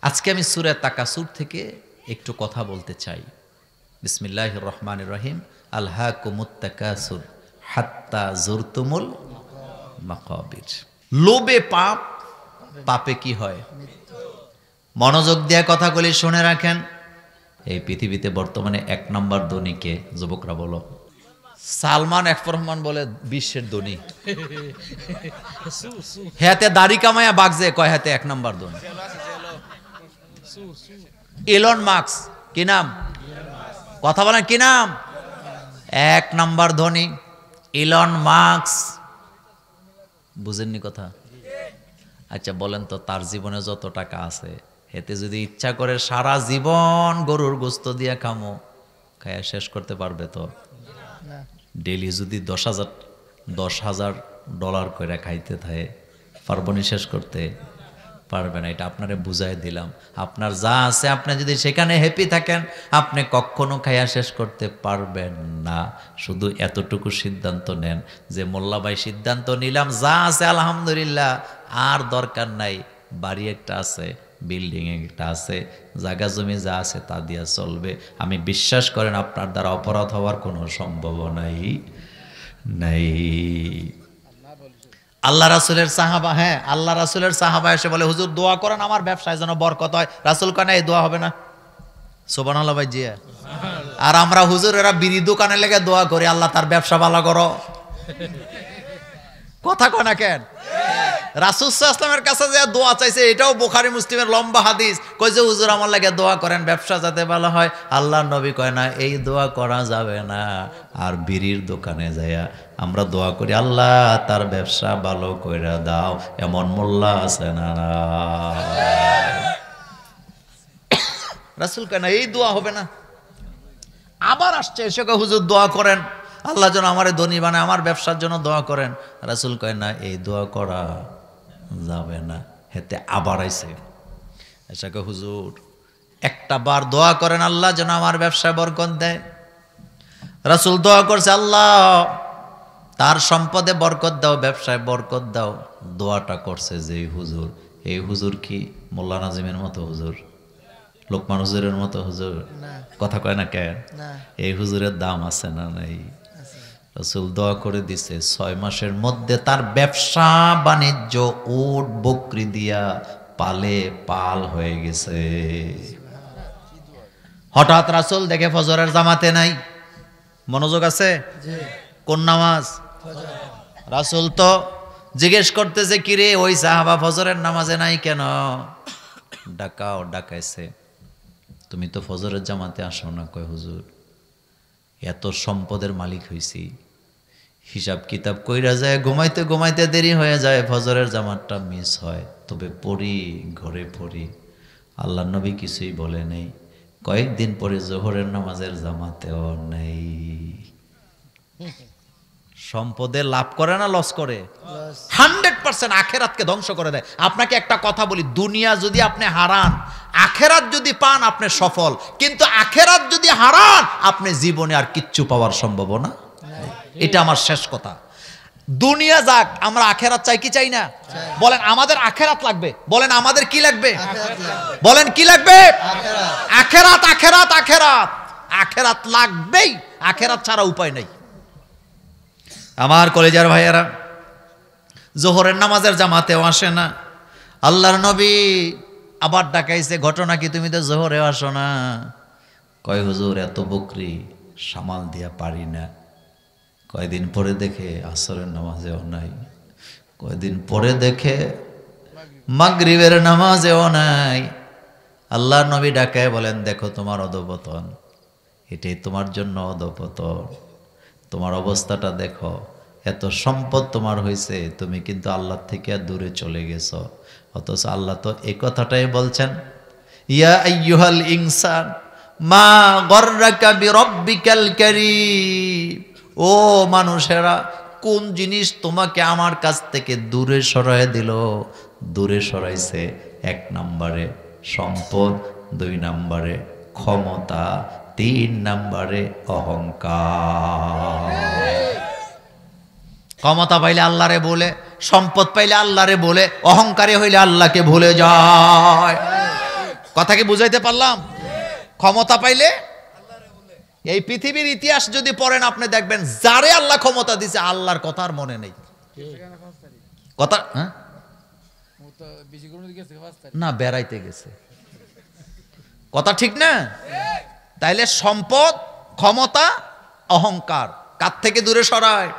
আজকে আমি সূরা তাকাসুর থেকে একটু কথা বলতে চাই। বিসমিল্লাহির রহমানির রহিম। আলহাকুমুত তাকাসুর হাত্তা জুরতুমুল মাকাবির। লোভে পাপ, পাপে কি হয়? মনোযোগ দিয়ে কথাগুলি শুনে রাখেন। এই পৃথিবীতে বর্তমানে 1 নম্বর ধনীকে যুবকরা বলো। সালমান এফ রহমান বলে বিশ্বের ধনী। হাতে দাড়ি কামায়া বাগজে কয় হাতে 1 নম্বর ধনী। ইলন মাস্ক কি নাম? কথা বলেন কি নাম? 1 নম্বর ধনী ইলন মাস্ক। বুঝেননি কথা? আচ্ছা বলেন তো, তার জীবনে যত টাকা আছে এতে যদি ইচ্ছা করে সারা জীবন গরুর গোস্ত দিয়ে খামো, খায়া শেষ করতে পারবে তো? ডেইলি যদি 10,000 ডলার করে খাইতে থাকে, পারবনি শেষ করতে? পারবে না। এটা আপনারে বুঝাই দিলাম। আপনার যা আছে আপনি যদি সেখানে হ্যাপি থাকেন, আপনি কখনো খাইয়া শেষ করতে পারবেন না। শুধু এতটুকু সিদ্ধান্ত নেন যে মোল্লা ভাই সিদ্ধান্ত নিলাম, যা আছে আলহামদুলিল্লাহ, আর দরকার নাই। বাড়ি একটা আছে, বিল্ডিং একটা আছে, জায়গা জমি যা আছে তা দিয়া চলবে। আমি বিশ্বাস করেন আপনার দ্বারা অপরাধ হওয়ার কোনো সম্ভাবনাই নাই। আল্লাহ রাসূলের সাহাবা, হ্যাঁ আল্লাহ রাসূলের সাহাবা এসে বলে, হুজুর দোয়া করেন আমার ব্যবসায় যেন বরকত হয়। রাসূল কয় না এই দোয়া হবে না। সুবহানাল্লাহ ভাই জি। আর আমরা হুজুরেরা বিড়ি দোকানে লেগে দোয়া করি, আল্লাহ তার ব্যবসা ভালো করো। কথা কয় না কেন? রাসূল সাল্লাল্লাহু আলাইহি ওয়াসাল্লামের কাছে যে দোয়া চাইছে, এটাও বুখারী মুসলিমের লম্বা হাদিস। কই যে হুজুর আমার লাগে দোয়া করেন ব্যবসা যাতে ভালো হয়। আল্লাহর নবী কয় না এই দোয়া করা যাবে না। আর বিড়ির দোকানে যাইয়া আমরা দোয়া করি, আল্লাহ তার ব্যবসা ভালো কইরা দাও। এমন মোল্লা আছে না? রাসূল কয় না এই দোয়া হবে না। আবার আসছে এসে কয় হুজুর দোয়া করেন আল্লাহ যেন আমারে ধনী বানায়, আমার ব্যবসার জন্য দোয়া করেন। রাসূল কয় না এই দোয়া করা যাবে না। হেতে আবার আইছে এসে কয় হুজুর একটা বার দোয়া করেন আল্লাহ যেন আমার ব্যবসায় বরকত দেয়। রাসূল দোয়া করছে, আল্লাহ তার সম্পদে বরকত দাও, ব্যবসায় বরকত দাও। দোয়াটা করছে যে হুজুর, এই হুজুর কি মোল্লা নাজিমের মতো হুজুর, লোকমান হুজুরের মতো হুজুর? কথা কয় না কেন? এই হুজুরের দাম আছে না নাই? রাসূল দোয়া করে দিছে 6 মাসের মধ্যে তার ব্যবসা বাণিজ্য উট বকরি দিয়া পালে পাল হয়ে গেছে। হঠাৎ রাসূল দেখে ফজরের জামাতে নাই। মনোযোগ আছে? কোন নামাজ? রাসূল তো জিজ্ঞেস করতেছে, কিরে ওই সাহাবা ফজরের নামাজে নাই কেন? ডাকাইছে, তুমি তো ফজরের জামাতে আসো না। কয় হুজুর এত সম্পদের মালিক হইছি, হিসাব কিতাব কইরা যায়, ঘুমাইতে ঘুমাইতে দেরি হয়ে যায়, ফজরের জামাতটা মিস হয়। তবে পড়ি, ঘরে পড়ি। আল্লাহ নবী কিছুই বলে নেই। কয়েকদিন পরে জোহরের নামাজের জামাতেও নেই। সম্পদে লাভ করে না লস করে? 100% আখেরাতকে ধ্বংস করে দেয়। আপনাকে একটা কথা বলি, দুনিয়া যদি আপনি হারান, আখেরাত যদি পান আপনি সফল। কিন্তু আখেরাত যদি হারান আপনি জীবনে আর কিচ্ছু পাওয়ার সম্ভাবনা নেই। এটা আমার শেষ কথা। দুনিয়া যাক, আমরা আখেরাত চাই কি চাই না? বলেন আমাদের আখেরাত লাগবে। বলেন আমাদের কি লাগবে? বলেন কি লাগবে? আখেরাত। আখেরাত আখেরাত আখেরাত লাগবেই। আখেরাত ছাড়া উপায় নেই। আমার কলেজার ভাইয়েরা, জোহরের নামাজের জামাতেও আসে না। আল্লাহর নবী আবার ডাকাইছে, ঘটনা কি তুমি তো জোহরেও আসো না? কয় হুজুর এত বকরি সামাল দিয়া পারি না। কয়দিন পরে দেখে আসরের নামাজেও নাই। কয়দিন পরে দেখে মাগরিবের নামাজেও নাই। আল্লাহর নবী ডাকায় বলেন, দেখো তোমার অধঃপতন, এটাই তোমার জন্য অধঃপতন। তোমার অবস্থাটা দেখো, এত সম্পদ তোমার হয়েছে, তুমি কিন্তু আল্লাহ থেকে দূরে চলে গেছো। অথচ আল্লাহ তো এই কথাটাই বলছেন, ইয়া আইয়ুহাল ইনসান মা গররাকা বিরব্বিকাল কারীম। ও মানুষেরা, কোন জিনিস তোমাকে আমার কাছ থেকে দূরে সরায় দিল? দূরে সরাইছে 1 নম্বরে সম্পদ, 2 নম্বরে ক্ষমতা, 3 নম্বরে অহংকার। ক্ষমতা পাইলে আল্লাহরে বলে, সম্পদ পাইলে আল্লাহরে বলে, অহংকারে হইলে আল্লাহকে ভুলে যায়। কথা কি বুঝাইতে পারলাম? ক্ষমতা পাইলে এই পৃথিবীর ইতিহাস যদি পড়েন আপনি দেখবেন যারে আল্লাহ ক্ষমতা দিছে আল্লাহর কথা আর মনে নেই। কথা না, বেড়াইতে গেছে। কথা ঠিক না? তাইলে সম্পদ, ক্ষমতা, অহংকার কার থেকে দূরে সরায়?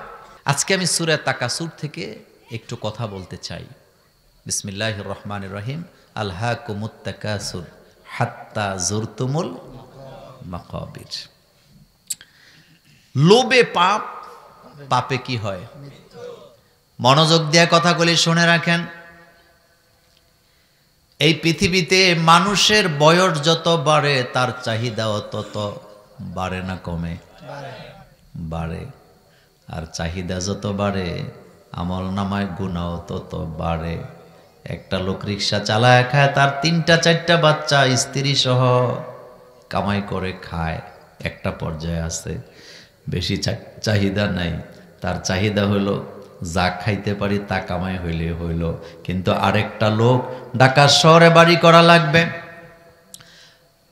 আজকে আমি সূরা তাকাসুর থেকে একটু কথা বলতে চাই। বিসমিল্লাহির রহমানির রহিম। আলহাকুমুত তাকাসুর হাত্তা যুরতুমুল মাকাবির। লোভে পাপ, পাপে কি হয়? মনোযোগ দিয়ে কথাগুলি শুনে রাখেন। এই পৃথিবীতে মানুষের বয়স যত বাড়ে তার চাহিদাও তত বাড়ে না কমে? বাড়ে। আর চাহিদা যত বাড়ে আমল নামায় গুনাহ তত বাড়ে। একটা লোক রিক্সা চালায় খায়, তার 3টা-4টা বাচ্চা স্ত্রী সহ কামাই করে খায়। একটা পর্যায়ে আছে বেশি চাহিদা নাই, তার চাহিদা হলো যা খাইতে পারি তা কামাই হইলে হইল। কিন্তু আরেকটা লোক ঢাকা শহরে বাড়ি করা লাগবে,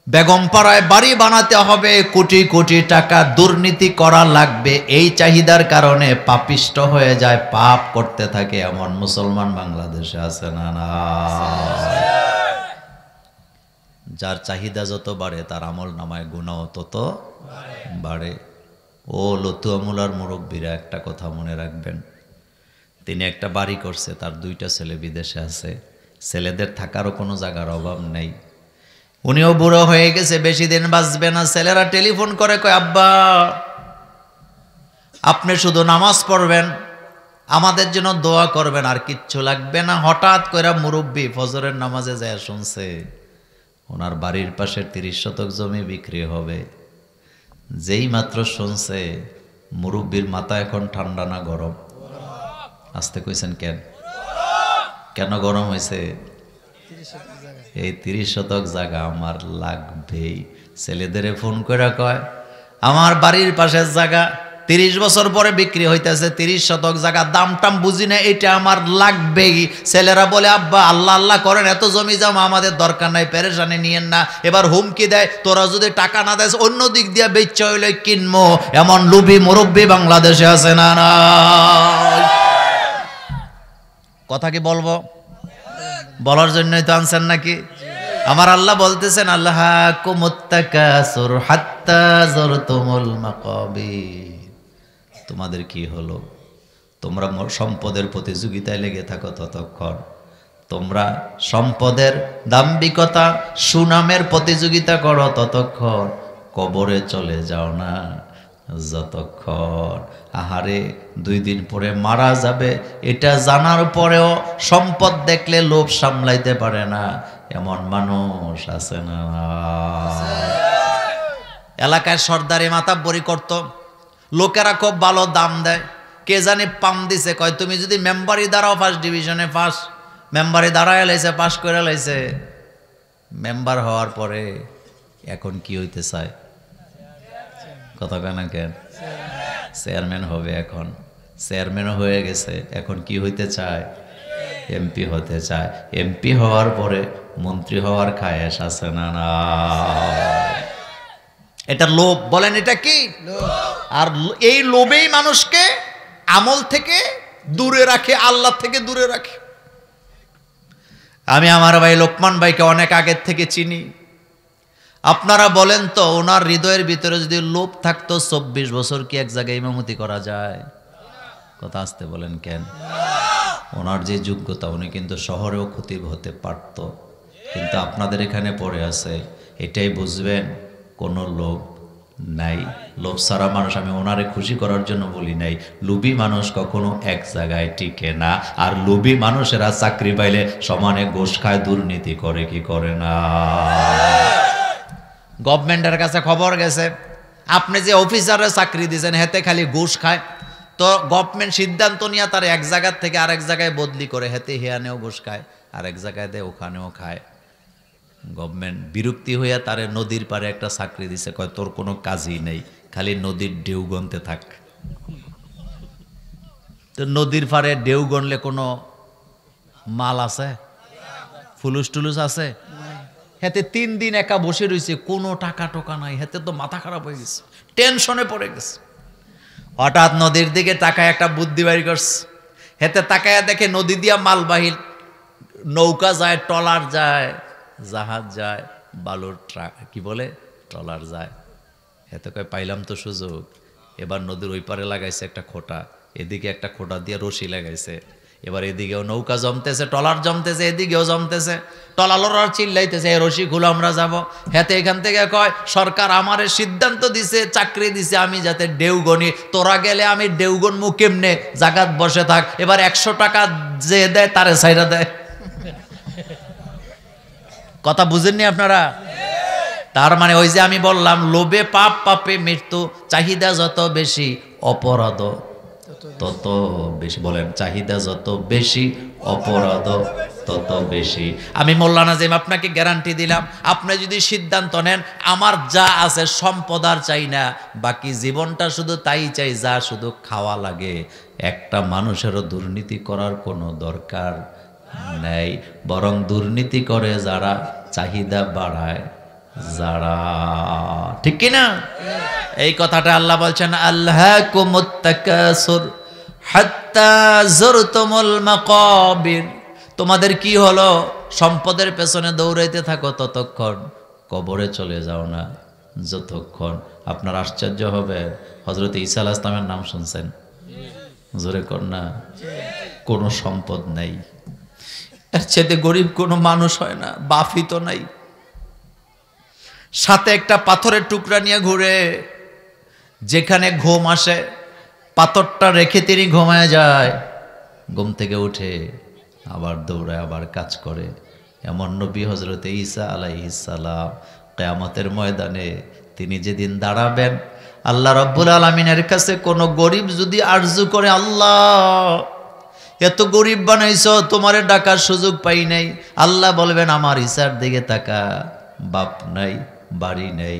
বেগমপাড়ায় বাড়ি বানাতে হবে, কোটি কোটি টাকা দুর্নীতি করা লাগবে। এই চাহিদার কারণে পাপিষ্ট হয়ে যায়, পাপ করতে থাকে। এমন মুসলমান বাংলাদেশে আছে না? না। যার চাহিদা যত বাড়ে তার আমল নামায় গুনাহ তত বাড়ে। ও লতুয়ামুলার মুরব্বীরা একটা কথা মনে রাখবেন, তিনি একটা বাড়ি করছে, তার 2টা ছেলে বিদেশে আছে, ছেলেদের থাকারও কোনো জায়গার অভাব নেই। উনিও বুড়ো হয়ে গেছে, বেশি দিন বাঁচবে না। ছেলেরা টেলিফোন করে কয়, আব্বা আপনি শুধু নামাজ পড়বেন, আমাদের জন্য দোয়া করবেন, আর কিচ্ছু লাগবে না। হঠাৎ করে মুরব্বী ফজরের নামাজে যায় শুনছে ওনার বাড়ির পাশে 30 শতক জমি বিক্রি হবে। যেই মাত্র শুনছে, মুরব্বীর মাথা এখন ঠান্ডা না গরম? আসতে কইছেন কেন? কেন গরম হয়েছে? এই 30 শতক জায়গা আমার লাগবেই। ছেলেদের ফোন করে কয়, আমার বাড়ির পাশের জায়গা 30 বছর পরে বিক্রি হইতেছে, 30 শতক জায়গা, দাম টাম বুঝি না, এটা আমার লাগবেই। ছেলেরা বলে, আব্বা আল্লাহ আল্লাহ করেন, এত জমি জমা আমাদের দরকার নাই, পেরেশানি নিয়েন না। এবার হুমকি দেয়, তোরা যদি টাকা না দেয় অন্য দিক দিয়ে বেচা হইলে কিনবো। এমন লুবি মুরব্বী বাংলাদেশে আছে না? না। কথা কি বলবো? বলার জন্যই তো আনছেন নাকি? আমার আল্লাহ বলতেছেন, আল্লাহাকুমুত তাকাসুর হাত্তা যুরতুমুল মাকাবির। তোমাদের কি হলো? তোমরা সম্পদের প্রতিযোগিতায় লেগে থাকো ততক্ষণ, তোমরা সম্পদের দাম্ভিকতা সুনামের প্রতিযোগিতা করো ততক্ষণ, কবরে চলে যাও না যতক্ষণ। আহারে 2 দিন পরে মারা যাবে, এটা জানার পরেও সম্পদ দেখলে লোভ সামলাইতে পারে না। এমন মানুষ আছে না? এলাকায় সর্দারি মাতাব্বরি করত, লোকেরা খুব ভালো দাম দেয়। কে জানি পাম দিছে, কয় তুমি যদি মেম্বারি দাঁড়াও ফার্স্ট ডিভিশনে পাস, মেম্বারি দাঁড়ায় লাইছে, পাস করে লাইছে। মেম্বার হওয়ার পরে এখন কি হইতে চায়? কথা কেন কেন? চেয়ারম্যান হবে। এখন চেয়ারম্যানও হয়ে গেছে, এখন কি হইতে চায়? এমপি হতে চায়। এমপি হওয়ার পরে মন্ত্রী হওয়ার খায়েশ আছে না? না। এটা লোভ। বলেন এটা কি? আর এই লোভেই মানুষকে আমল থেকে দূরে রাখে, আল্লাহ থেকে দূরে রাখে। আমি আমার ভাই লোকমান ভাইকে অনেক আগের থেকে চিনি। আপনারা বলেন তো, ওনার হৃদয়ের ভিতরে যদি লোভ থাকতো, 24 বছর কি এক জায়গায় ইমামতি করা যায়? কথা আসতে বলেন কেন? ওনার যে যোগ্যতা, উনি কিন্তু শহরেও খতিব হতে পারত। কিন্তু আপনাদের এখানে পড়ে আছে, এটাই বুঝবেন কোনো লোভ নাই। লোভ ছাড়া মানুষ, আমি ওনারে খুশি করার জন্য বলি নাই, লোভী মানুষ কখনো এক জায়গায় টিকে না। আর লোভী মানুষেরা চাকরি পাইলে সমানে ঘুষ খায়, দুর্নীতি করে কি করে না? গভর্নমেন্টের কাছে খবর গেছে, আপনি যে অফিসারের চাকরি দিয়েছেন হেতে খালি ঘুষ খায়, তো গভর্নমেন্ট সিদ্ধান্ত নিয়ে তার এক জায়গার থেকে আরেক জায়গায় বদলি করে, হেতে হিয়ানেও ঘুষ খায়, আরেক জায়গায় দেয় ওখানেও খায়। গভর্নমেন্ট বিরক্তি হইয়া তারে নদীর পারে একটা চাকরি দিছে, কয় তোর কোনো কাজই নেই, খালি নদীর ঢেউ গনতে থাক। তো নদীর পারে ঢেউ গনলে কোনো মাল আছে? ফুলুস টুলুস আছে? হেতে 3 দিন একা বসে রয়েছে, কোনো টাকা টোকা নাই, হেতে তো মাথা খারাপ হয়ে গেছে, টেনশনে পড়ে গেছে। হঠাৎ নদীর দিকে তাকায় একটা বুদ্ধি বাড়ি করছে। হেতে তাকায় দেখে নদী দিয়া মালবাহী নৌকা যায়, ট্রলার যায়, জাহাজ যায়, বালুর ট্রাক কি বলে ট্রলার যায়। হেতে কয় পাইলাম তো সুযোগ, এবার নদীর ওই পারে লাগাইছে একটা খোঁটা, এদিকে একটা খোঁটা দিয়ে রশি লাগাইছে, এবার এদিকেও নৌকা জমতেছে, ট্রলার জমতেছে, এদিকেও জমতেছে, ট্রলার চিল্লাইতেছে এই রশি খুলে আমরা যাব। হেতে এখান থেকে কয় সরকার আমারে সিদ্ধান্ত দিছে, চাকরি দিছে আমি যাতে ডেউগনি, তোরা গেলে আমি ডেউগন মু কেমনে, জাগাত বসে থাক। এবার 100 টাকা যে দেয় তারে ছাইরা দেয়। কথা বুঝেননি আপনারা? তার মানে ওই যে আমি বললাম লোভে পাপ, পাপে মৃত্যু, চাহিদা যত বেশি অপরাধ তত বেশি। বলেন চাহিদা যত বেশি অপরাধ তত বেশি। আমি মোল্লা নাজিম আপনাকে গ্যারান্টি দিলাম, আপনি যদি সিদ্ধান্ত নেন আমার যা আছে সম্পদ আর চাই না, বাকি জীবনটা শুধু তাই চাই যা শুধু খাওয়া লাগে, একটা মানুষেরও দুর্নীতি করার কোনো দরকার নেই। বরং দুর্নীতি করে যারা, চাহিদা বাড়ায় যারা, ঠিক কিনা? এই কথাটা আল্লাহ বলছেন আল্লাহকুমুত তাকাসুর হাত্তা যুরতুমুল মাকাবির। তোমাদের কি হলো? সম্পদের পেছনে দৌড়াইতে থাকো ততক্ষণ কবরে চলে যাও না। যতক্ষণ আপনার আশ্চর্য হবে, হযরত ঈসা আলাইহিস সালামের নাম শুনছেন? জোরে কর না। কোনো সম্পদ নাই, এর চেয়ে গরিব কোনো মানুষ হয় না, বাফি তো নাই, সাথে একটা পাথরের টুকরা নিয়ে ঘুরে, যেখানে ঘুম আসে পাথরটা রেখে তিনি ঘুমায় যায়, ঘুম থেকে উঠে আবার দৌড়ায় আবার কাজ করে। এমন নবী হযরত ঈসা আলাইহিস সালাম কিয়ামতের ময়দানে তিনি যেদিন দাঁড়াবেন, আল্লাহ রাব্বুল আলামিনের কাছে কোনো গরিব যদি আরজু করে আল্লাহ এত গরিব বানাইছো, তোমারে ডাকার সুযোগ পাই নাই, আল্লাহ বলবেন আমার ঈসার দিকে তাকা, বাপ নাই, বাড়ি নেই,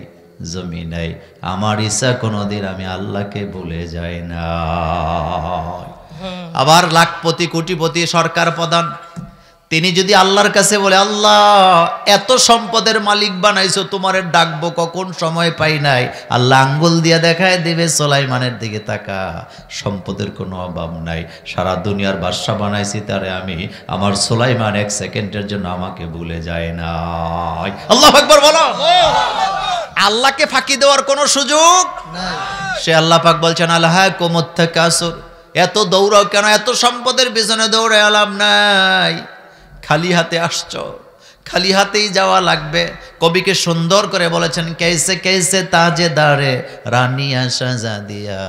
জমি নেই, আমার ঈসা কোনোদিন আমি আল্লাহকে ভুলে যাই না। আবার লাখপতি কোটিপতি সরকার প্রধান তিনি যদি আল্লাহর কাছে বলে আল্লাহ এত সম্পদের মালিক বানাইছো, তোমারে ডাকবো কখন সময় পাই নাই, আল্লাহ আঙ্গুল দিয়ে দেখায় দিবে সুলাইমানের দিকে তাকা, সম্পদের কোনো অভাব নাই, সারা দুনিয়ার বাদশা বানাইছি তারে আমি, আমার সুলাইমান 1 সেকেন্ডের জন্য আমাকে ভুলে যায় না। আল্লাহু আকবার বলো। আল্লাহকে ফাঁকি দেওয়ার কোনো সুযোগ নাই। সে আল্লাহ পাক বলছেন আল্লাহকুমুত তাকাসুর, এত দৌড়াও কেন, এত সম্পদের পিছনে দৌড়ে লাভ নাই, খালি হাতে আসছো, খালি হাতেই যাওয়া লাগবে। কবিকে সুন্দর করে বলেছেন कैसे कैसे ताजेदारे रानिया शहजादिया,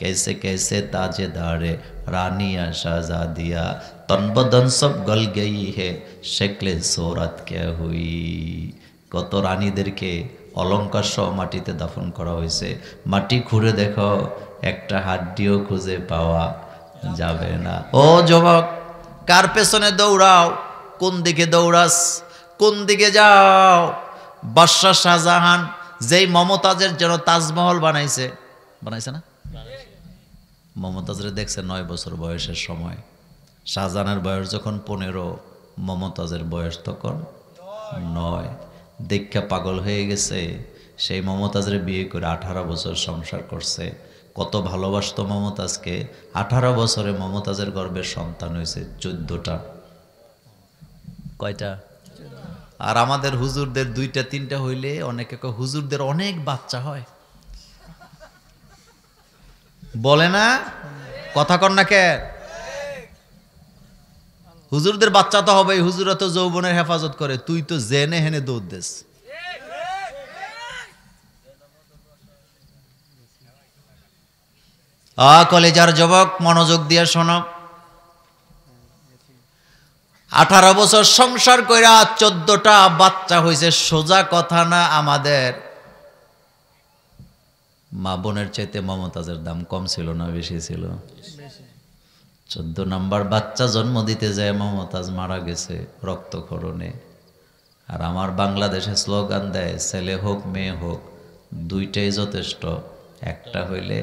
कैसे कैसे ताजेदारे रानिया शहजादिया, तन बदन सब गल गई है शक्ल सूरत क्या हुई। কত রানীদেরকে অলঙ্কার সহ মাটিতে দাফন করা হয়েছে, মাটি খুঁড়ে দেখো একটা হাড্ডিও খুঁজে পাওয়া যাবে না। ও যুবক, কার পেছনে দৌড়াও, কোন দিকে দৌড়াস, কোন দিকে যাও? বাদশা শাহজাহান যেই মমতাজের জন্য তাজমহল বানাইছে, বানাইছে না? মমতাজরে দেখছে 9 বছর বয়সের সময়, শাহজাহানের বয়স যখন 15, মমতাজের বয়স তখন 9। দেখা পাগল হয়ে গেছে, সেই মমতাজরে বিয়ে করে 18 বছর সংসার করছে। কত ভালোবাসতো মমতাজকে। 18 বছরে মমতাজের গর্ভে সন্তান হয়েছে 14টা। কয়টা? আর আমাদের হুজুরদের 2টা 3টা হইলে অনেকে হুজুরদের অনেক বাচ্চা হয়, বলে না? কথা কর না কে? হুজুরদের বাচ্চা তো হবেই, হুজুরা তো যৌবনের হেফাজত করে, তুই তো জেনে হেনে দৌড় দেস। কলেজার যুবক মনোযোগ দিয়ে শোনো, 18 বছর সংসার কইরা 14টা বাচ্চা হয়েছে, সোজা কথা না? আমাদের মা বোনের চাইতে মমতাজের দাম কম ছিল না বেশি ছিল? 14 নাম্বার বাচ্চা জন্ম দিতে যায় মমতাজ মারা গেছে রক্তক্ষরণে। আর আমার বাংলাদেশে স্লোগান দেয় ছেলে হোক মেয়ে হোক 2টাই যথেষ্ট, একটা হইলে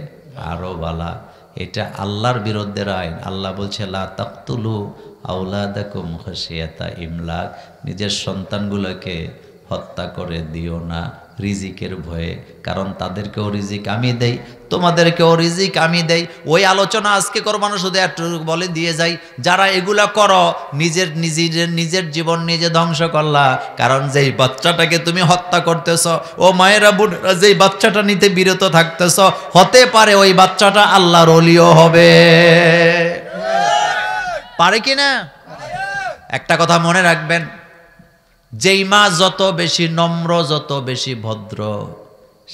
আরো বালা। এটা আল্লাহর বিরুদ্ধে আইন। আল্লাহ বলছে লা তাকতুলু আওলাদাকুম খাশিয়াতা ইমলাক, নিজের সন্তানগুলোকে হত্যা করে দিও না রিজিকের ভয়ে, কারণ তাদেরকেও রিজিক আমি দেই, তোমাদেরকেও রিজিক আমি দেই। ওই আলোচনা আজকে করবো না, শুধু একটু বলে দিয়ে যাই, যারা এগুলা করো নিজের জীবন নিজে ধ্বংস করলা। কারণ যেই বাচ্চাটাকে তুমি হত্যা করতেছ, ও মায়েরা বোনেরা, যেই বাচ্চাটা নিতে বিরত থাকতেছ, হতে পারে ওই বাচ্চাটা আল্লাহর ওলিও হবে। পারে কি না? একটা কথা মনে রাখবেন, যেই মা যত বেশি নম্র, যত বেশি ভদ্র,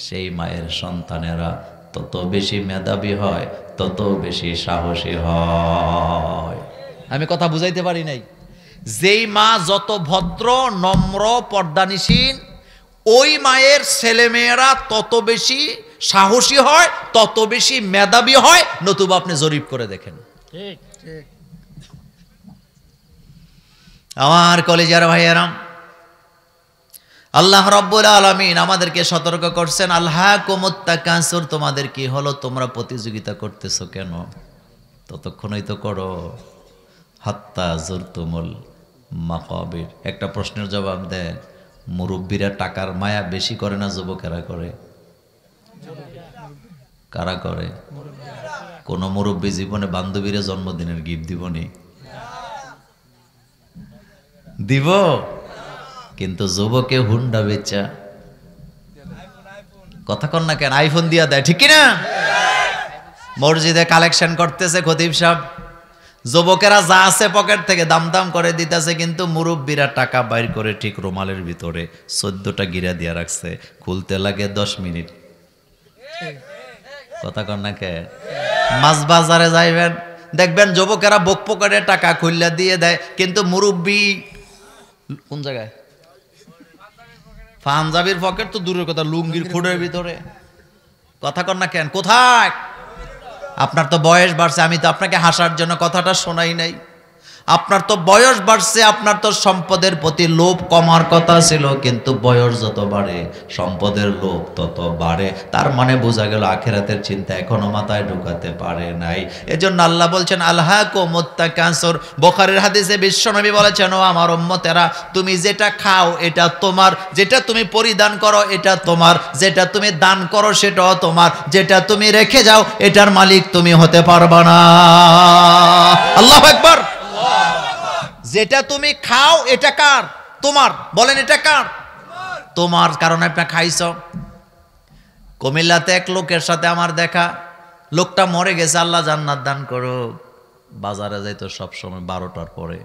সেই মায়ের সন্তানেরা তত বেশি মেধাবী হয়, তত বেশি সাহসী হয়। আমি কথা বুঝাইতে পারি নাই? যেই মা যত ভদ্র, নম্র, পর্দানিসীন, ওই মায়ের ছেলেমেয়েরা তত বেশি সাহসী হয়, তত বেশি মেধাবী হয়। নতুবা আপনি জরিপ করে দেখেন। ঠিক ঠিক। আমার কলেজার ভাইয়েরা, আল্লাহ রাব্বুল আলামিন আমাদেরকে সতর্ক করছেন, আলহাকুমুত তাকাসুর, তোমাদের কি হলো, তোমরা প্রতিযোগিতা করতেছো কেন? ততক্ষণই তো করো, হাত্তা যুরতুমুল মাকাবির। একটা প্রশ্নের জবাব দেন, মুরব্বীরা টাকার মায়া বেশি করে না যুবকেরা করে? কারা করে? কোন মুরব্বী জীবনে বান্ধবীরা জন্মদিনের গিফট দিবনি? দিব? কিন্তু যুবকে হুন্ডা বেচা, কথা কন না কেন, আইফোন দিয়া দেয়, ঠিক কিনা? মসজিদে কালেকশন করতেছে খতিব সাহেব, যুবকেরা যা আছে পকেট থেকে দাম দাম করে দিতেছে, কিন্তু মুরব্বীরা টাকা বাইর করে ঠিক রুমালের ভিতরে 14টা গিরা দিয়া রাখছে, খুলতে লাগে 10 মিনিট। কথা কন না কে? মাছ বাজারে যাইবেন, দেখবেন যুবকেরা বুক পকেটে টাকা খুললা দিয়ে দেয়, কিন্তু মুরব্বী কোন জায়গায়? পাঞ্জাবির পকেট তো দূরের কথা, লুঙ্গির খুঁড়ের ভিতরে। কথা কন না কেন? কোথায়? আপনার তো বয়স বাড়ছে, আমি তো আপনাকে হাসার জন্য কথাটা শোনাই নাই। আপনার তো বয়স বাড়ছে, আপনার তো সম্পদের প্রতি লোভ কমার কথা ছিল, কিন্তু বয়স যত বাড়ে সম্পদের লোভ তত বাড়ে। তার মানে বোঝা গেল আখিরাতের চিন্তা এখনো মাথায় ঢুকাতে পারে নাই। এজন্য আল্লাহ বলছেন আলহাকুমুত তাকাসুর। বুখারীর হাদিসে বিশ্বনবী বলেছেন, ও আমার উম্মতেরা, তুমি যেটা খাও এটা তোমার, যেটা তুমি পরিধান করো এটা তোমার, যেটা তুমি দান করো সেটাও তোমার, যেটা তুমি রেখে যাও এটার মালিক তুমি হতে পারবা না। আল্লাহু আকবার। যেটা তুমি খাও এটা কার? তোমার। বলেন এটা কার? তোমার। কারণ আপনি খাইছ। কুমিল্লাতে এক লোকের সাথে আমার দেখা, লোকটা মরে গেছে, আল্লাহ জান্নাত দান করো। বাজারে যাইতো সবসময় 12টার পরে।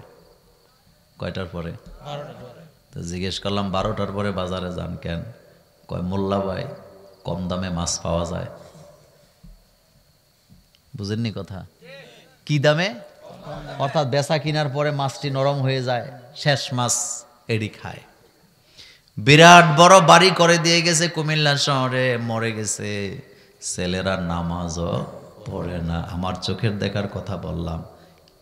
কয়টার পরে? 12টার পরে। তো জিজ্ঞেস করলাম 12টার পরে বাজারে যান কেন? কয় মোল্লা ভাই, কম দামে মাছ পাওয়া যায়। বুঝেননি কথা? কি দামে? অর্থাৎ বেচা কিনার পরে মাছটি নরম হয়ে যায়, শেষ মাছ এডি খায়। বিরাট বড় বাড়ি করে দিয়ে গেছে কুমিল্লা শহরে, মরে গেছে। ছেলেরা নামাজও পড়ে না। আমার চোখের দেখার কথা বললাম।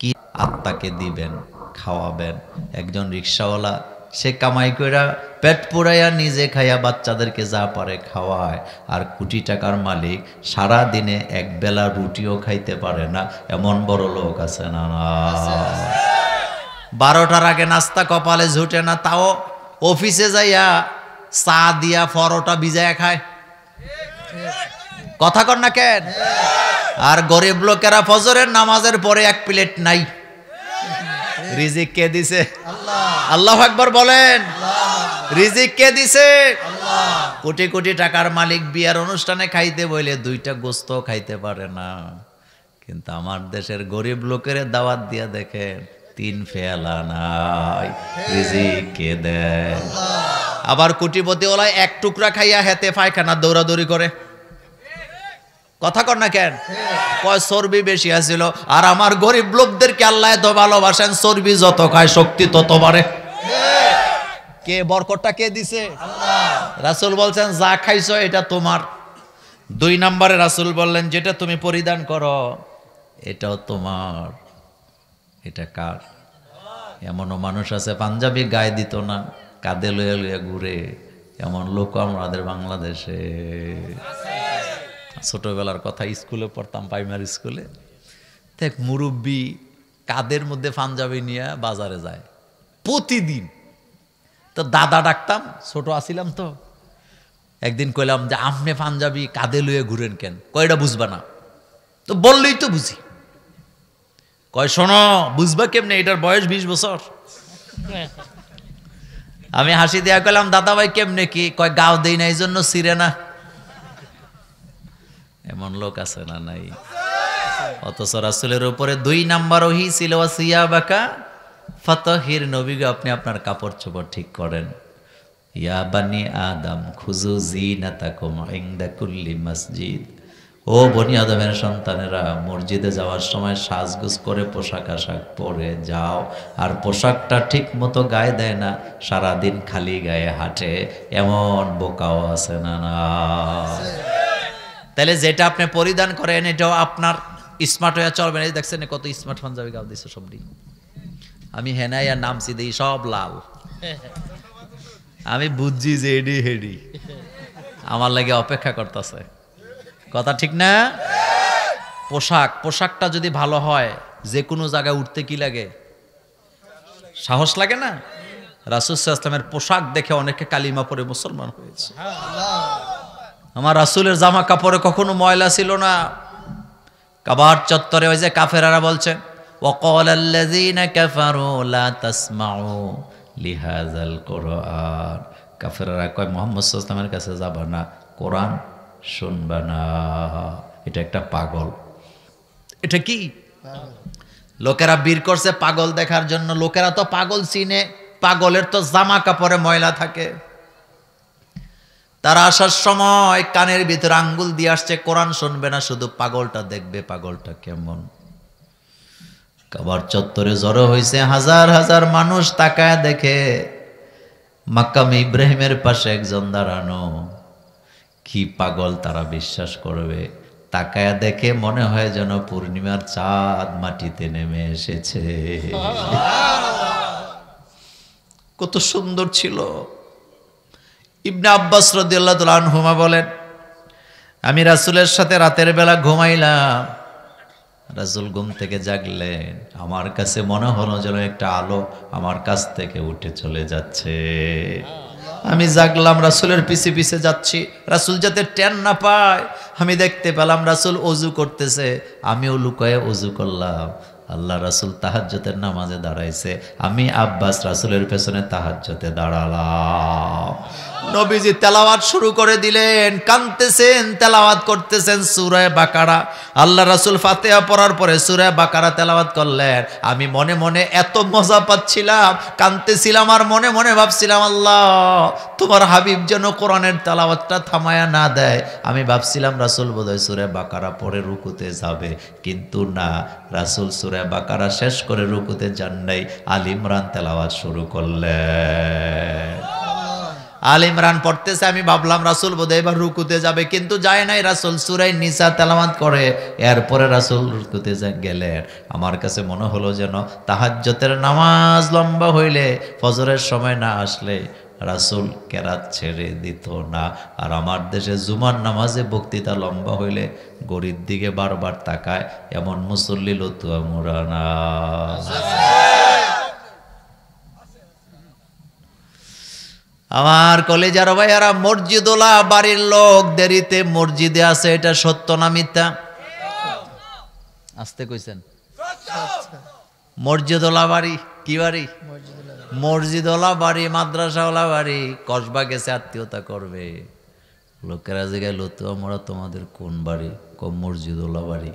কি আত্মাকে দিবেন, খাওয়াবেন? একজন রিক্সাওয়ালা, সে কামাই কইরা পেট পুরাইয়া নিজে খাইয়া বাচ্চাদেরকে যা পারে খাওয়ায়, আর কোটি টাকার মালিক সারা দিনে এক বেলা রুটিও খাইতে পারে না। এমন বড় লোক আছে না? 12টার আগে নাস্তা কপালে জুটে না, তাও অফিসে যাইয়া চা দিয়া পরোটা ভিজাইয়া খায়। কথা কর না কেন? আর গরিব লোকেরা ফজরের নামাজের পরে এক প্লেট নাই। রিজিক কে দিছে? আল্লাহু আকবার বলেন। রিজিক কে দিছে? কোটি কোটি টাকার মালিক বিয়ার অনুষ্ঠানে খাইতে বইলে 2টা গোস্ত খাইতে পারে না, কিন্তু আমার দেশের গরিব লোকের দাওয়াত দিয়া দেখেন 3 ফেলা নাই। রিজিক কে দেয়? আবার কোটিপতি ওলাই 1 টুকরা খাইয়া হেতে পায়খানা দৌড়াদৌড়ি করে। কথা কর না কেন? কয় চর্বি বেশি আছিল। আর আমার গরিব লোকদেরকে আল্লাহ এত ভালোবাসেন, চর্বি যত খায় শক্তি তত বাড়ে। কে বরকতটা কে দিছে? রাসূল বলছেন যা খাইছো এটা তোমার। 2 নম্বরে রাসূল বললেন যেটা তুমি পরিধান করো এটাও তোমার। এটা কার? এমনও মানুষ আছে পাঞ্জাবি গায়ে দিত না, কাঁধে লইয়া লইয়া ঘুরে। এমন লোক আমাদের বাংলাদেশে। ছোটবেলার কথা, স্কুলে পড়তাম, প্রাইমারি স্কুলে। দেখ মুরব্বী কাদের মধ্যে পাঞ্জাবি নিয়ে বাজারে যায় প্রতিদিন। তো দাদা ডাকতাম, ছোট আসিলাম তো। একদিন কইলাম যে আপনি পাঞ্জাবি কাঁধে লুয়ে ঘুরেন কেন? কয়টা বুঝবা না? তো বললেই তো বুঝি। কয় শোনো, বুঝবা কেমনে, এটার বয়স 20 বছর। আমি হাসি দেয়া কইলাম দাদা ভাই কেমনে কি? কয় গাও দেই না এই জন্য ছিঁড়ে না। এমন লোক আছে না নাই? অথচ রাসূলের উপরে 2 নাম্বার ওহী ছিল, ওয়াসিয়াবাকা ফাতাহির, নবী গো আপনি আপনার কাপড় চোপড় ঠিক করেন। ইয়া বানি আদম খুযু জিনাতাকুম ইনদা কুল্লি মসজিদ, ও বনি আদমের সন্তানেরা মসজিদে যাওয়ার সময় সাজগোজ করে পোশাক আশাক পরে যাও। আর পোশাকটা ঠিক মতো গায়ে দেয় না, সারাদিন খালি গায়ে হাঁটে, এমন বোকাও আছে না না? তাহলে যেটা আপনি পরিধান করেন এটাও আপনার স্মার্ট হয়ে চলবে না। দেখছেন কত স্মার্ট পাঞ্জাবি গাও দিচ্ছে সবটি। আমি হেনাইয়া নামছি দিই সব লাল। আমি বুঝছি যে এডি হেডি আমার লাগে অপেক্ষা করতেছে। কথা ঠিক না? পোশাকটা যদি ভালো হয়, যে কোনো জায়গায় উঠতে কি লাগে? সাহস লাগে না? রাসূল সাল্লাল্লাহু আলাইহি ওয়াসাল্লামের পোশাক দেখে অনেকে কালিমা পড়ে মুসলমান হয়েছে। আমার রাসূলের জামা কাপড়ে কখনো ময়লা ছিল না। কাবার চত্বরে ওই যে কাফেরারা বলছে, ওয়াকালাল্লাযীনা কাফারু লা তাসমাউ লিহাযাল কুরআন, কাফেরারা কয় মুহাম্মদ সাল্লাল্লাহু আলাইহি ওয়াসাল্লামের কাছে যাবা না, কোরআন শুনবা না। এটা একটা পাগল। এটা কি? লোকেরা বীর করছে পাগল দেখার জন্য। লোকেরা তো পাগল চিনে, পাগলের তো জামা কাপড়ে ময়লা থাকে। তারা আসার সময় কানের ভিতরে আঙ্গুল দিয়ে আসছে, কোরআন শুনবে না, শুধু পাগলটা দেখবে, পাগলটা কেমন। কাবার চত্বরে জড়ো হয়েছে হাজার হাজার মানুষ, তাকায় দেখে মাকাম ইব্রাহিমের পাশে একজন দাঁড়ানো। কি পাগল তারা বিশ্বাস করবে? তাকায়া দেখে মনে হয় যেন পূর্ণিমার চাঁদ মাটিতে নেমে এসেছে। কত সুন্দর ছিল। ইবনে আব্বাস রাদিয়াল্লাহু তাআলা আনহুমা বলেন, আমি রাসূলের সাথে রাতের বেলা ঘুমাইলাম। রাসূল ঘুম থেকে জাগলেন, আমার কাছে মনে হলো যেন একটা আলো আমার কাছ থেকে উঠে চলে যাচ্ছে। আমি জাগলাম, রাসূলের পিছে পিছে যাচ্ছি, রাসূল যাতে টের না পায়। আমি দেখতে পেলাম রাসূল ওযু করতেছে, আমিও লুকায়ে ওযু করলাম। আল্লাহ রাসূল তাহাজ্জুদের নামাজে দাঁড়াইছে, আমি আব্বাস রাসূলের পেছনে তাহাজ্জুদে দাঁড়ালাম। নবীজি তেলাওয়াত শুরু করে দিলেন, কাঁদতেছেন, তেলাওয়াত করতেছেন সূরা বাকারা। আল্লাহ রাসূল ফাতিহা পড়ার পরে সূরা বাকারা তেলাওয়াত করলেন। আমি মনে মনে এত মজা পাচ্ছিলাম, কাঁদতেছিলাম, আর মনে মনে ভাবছিলাম আল্লাহ তোমার হাবিব যেন কোরআনের তেলাওয়াতটা থামায়া না দেয়। আমি ভাবছিলাম রাসূল বোধহয় সূরা বাকারা পড়ে রুকুতে যাবে, কিন্তু না, রাসূল সূরা বাকারা শেষ করে রুকুতে যান নাই, আল ইমরান তেলাওয়াত শুরু করলেন। আল ইমরান পড়তেছে, আমি ভাবলাম রাসূল বোধহয় এবার রুকুতে যাবে, কিন্তু যায় নাই, রাসূল সূরা নিসা তেলাওয়াত করে এরপরে রাসূল রুকুতে গেলেন। আমার কাছে মনে হলো যেন তাহাজ্জুদের নামাজ লম্বা হইলে, ফজরের সময় না আসলে রাসূল কেরাত ছেড়ে দিত না। আর আমার দেশে জুমার নামাজে বক্তৃতা লম্বা হইলে গড়ির দিকে বারবার তাকায়, এমন মুসল্লি লতুয়া মুরানা। আমার কলেজার ভাইয়ারা, মসজিদওয়ালা বাড়ির লোক দেরিতে মসজিদে আছে, এটা সত্য না মিথ্যা? আসতে কইছেন। মসজিদওয়ালা বাড়ি কি বাড়ি? মসজিদওয়ালা বাড়ি, মাদ্রাসাওয়ালা বাড়ি, কসবা গেছে আত্মীয়তা করবে। লোকেরা জায়গায় লতুয়া মোড়া তোমাদের কোন বাড়ি? কম মসজিদওয়ালা বাড়ি।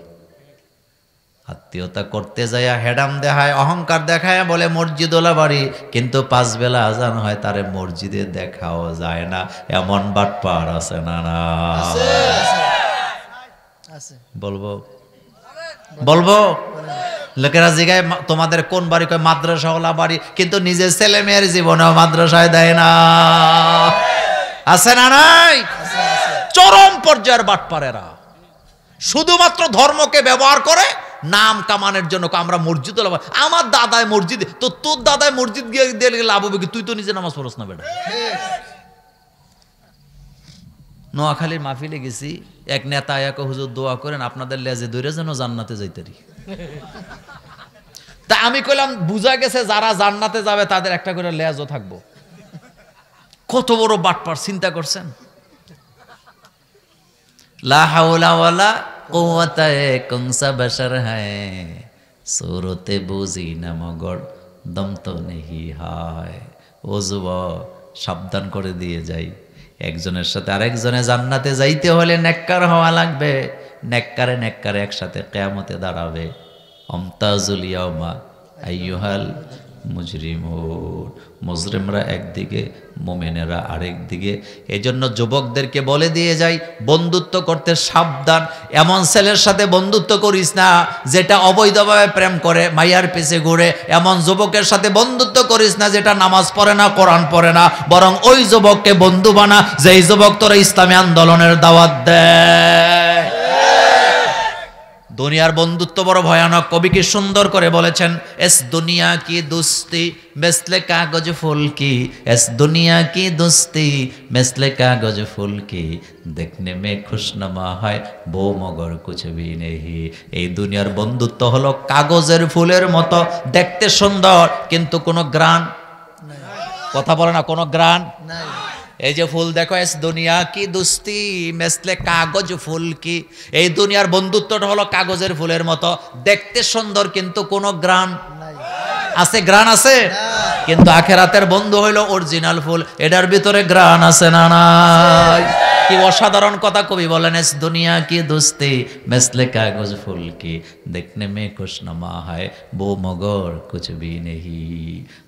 আত্মীয়তা করতে যাইয়া হেডাম দেখায়, অহংকার দেখায়, বলে মসজিদওয়ালা বাড়ি, কিন্তু 5 বেলা আজান হয় তারে মসজিদে দেখাও যায় না। এমন বাটপার আছে না? না বলবো বলবো লোকেরা জিগায় তোমাদের কোন বাড়ি? কয় মাদ্রাসাওয়ালা বাড়ি, কিন্তু নিজের ছেলে মেয়ের জীবনেও মাদ্রাসায় দেয় না। আছে না নাই? চরম পর্যায়ের বাটপারেরা শুধুমাত্র ধর্মকে ব্যবহার করে নাম কামানোর জন্য। আমরা মসজিদ, আমার দাদায় মসজিদে, তো তোর দাদায় মসজিদ গিয়ে দিলে লাভ হবে কি? তুই তো নিজে নামাজ পড়ছ না বেটা। নোয়াখালীর মাহফিলে গেছি, এক নেতা এক হুজুর দোয়া করেন আপনাদের লেজে ধরে যেন জান্নাতে যাইতারি। তা আমি কইলাম বুঝা গেছে যারা জান্নাতে যাবে তাদের একটা করে লেজও থাকবো। কত বড় বাটপার চিন্তা করছেন? লা হাওলা ওয়ালা কুওয়াতা কংসা বাশার হ্যায়, সুরতে বুঝি না মগর দম তো নেহি হয়। ও যুবক, সাবধান করে দিয়ে যাই, একজনের সাথে আরেকজনে জান্নাতে যাইতে হলে নেককার হওয়া লাগবে। নেককারে নেককারে একসাথে কিয়ামতে দাঁড়াবে। অমতাজুল ইয়াউমা আইয়ুহাল মুজরিমুন, মুজরিমরা একদিকে, মুমিনেরা আরেক দিকে। এজন্য যুবকদেরকে বলে দিয়ে যাই, বন্ধুত্ব করতে সাবধান। এমন ছেলের সাথে বন্ধুত্ব করিস না যেটা অবৈধভাবে প্রেম করে, মাইয়ার পিছে ঘুরে। এমন যুবকের সাথে বন্ধুত্ব করিস না যেটা নামাজ পড়ে না, কোরআন পড়ে না। বরং ওই যুবককে বন্ধু বানা যেই যুবক তোর ইসলামী আন্দোলনের দাওয়াত দেয়। দুনিয়ার বন্ধুত্ব বড় ভয়ানক। কবি কি সুন্দর করে বলেছেন, এস দুনিয়া কি দোস্তি মেসলে কাগজ ফুল কি, এস দুনিয়া কি দোস্তি মেসলে কাগজ ফুল কি, দেখনে মে খুশনামা হয় বো মগর কুছ ভি নেহি। এই দুনিয়ার বন্ধুত্ব হলো কাগজের ফুলের মতো, দেখতে সুন্দর কিন্তু কোনো গ্রান, কথা বলে না, কোনো গ্রান নাই। এই যে ফুল দেখো, এস দুনিয়া কি দোস্তি মেসলে কাগজ ফুল কি, এই দুনিয়ার বন্ধুত্বটা হলো কাগজের ফুলের মতো, দেখতে সুন্দর কিন্তু কোনো গ্রান নাই। আছে, গ্রান আছে, কিন্তু আখেরাতের বন্ধু হইলো অরিজিনাল ফুল, এটার ভিতরে গ্রান আছে না নাই? কি অসাধারণ কথা কবি বলেন, এস দুনিয়া কি দোস্তি মেসলে কাগজ ফুল কি, দেখনে মে খুশনামা হয় বো মগর কুছ ভি নেহি।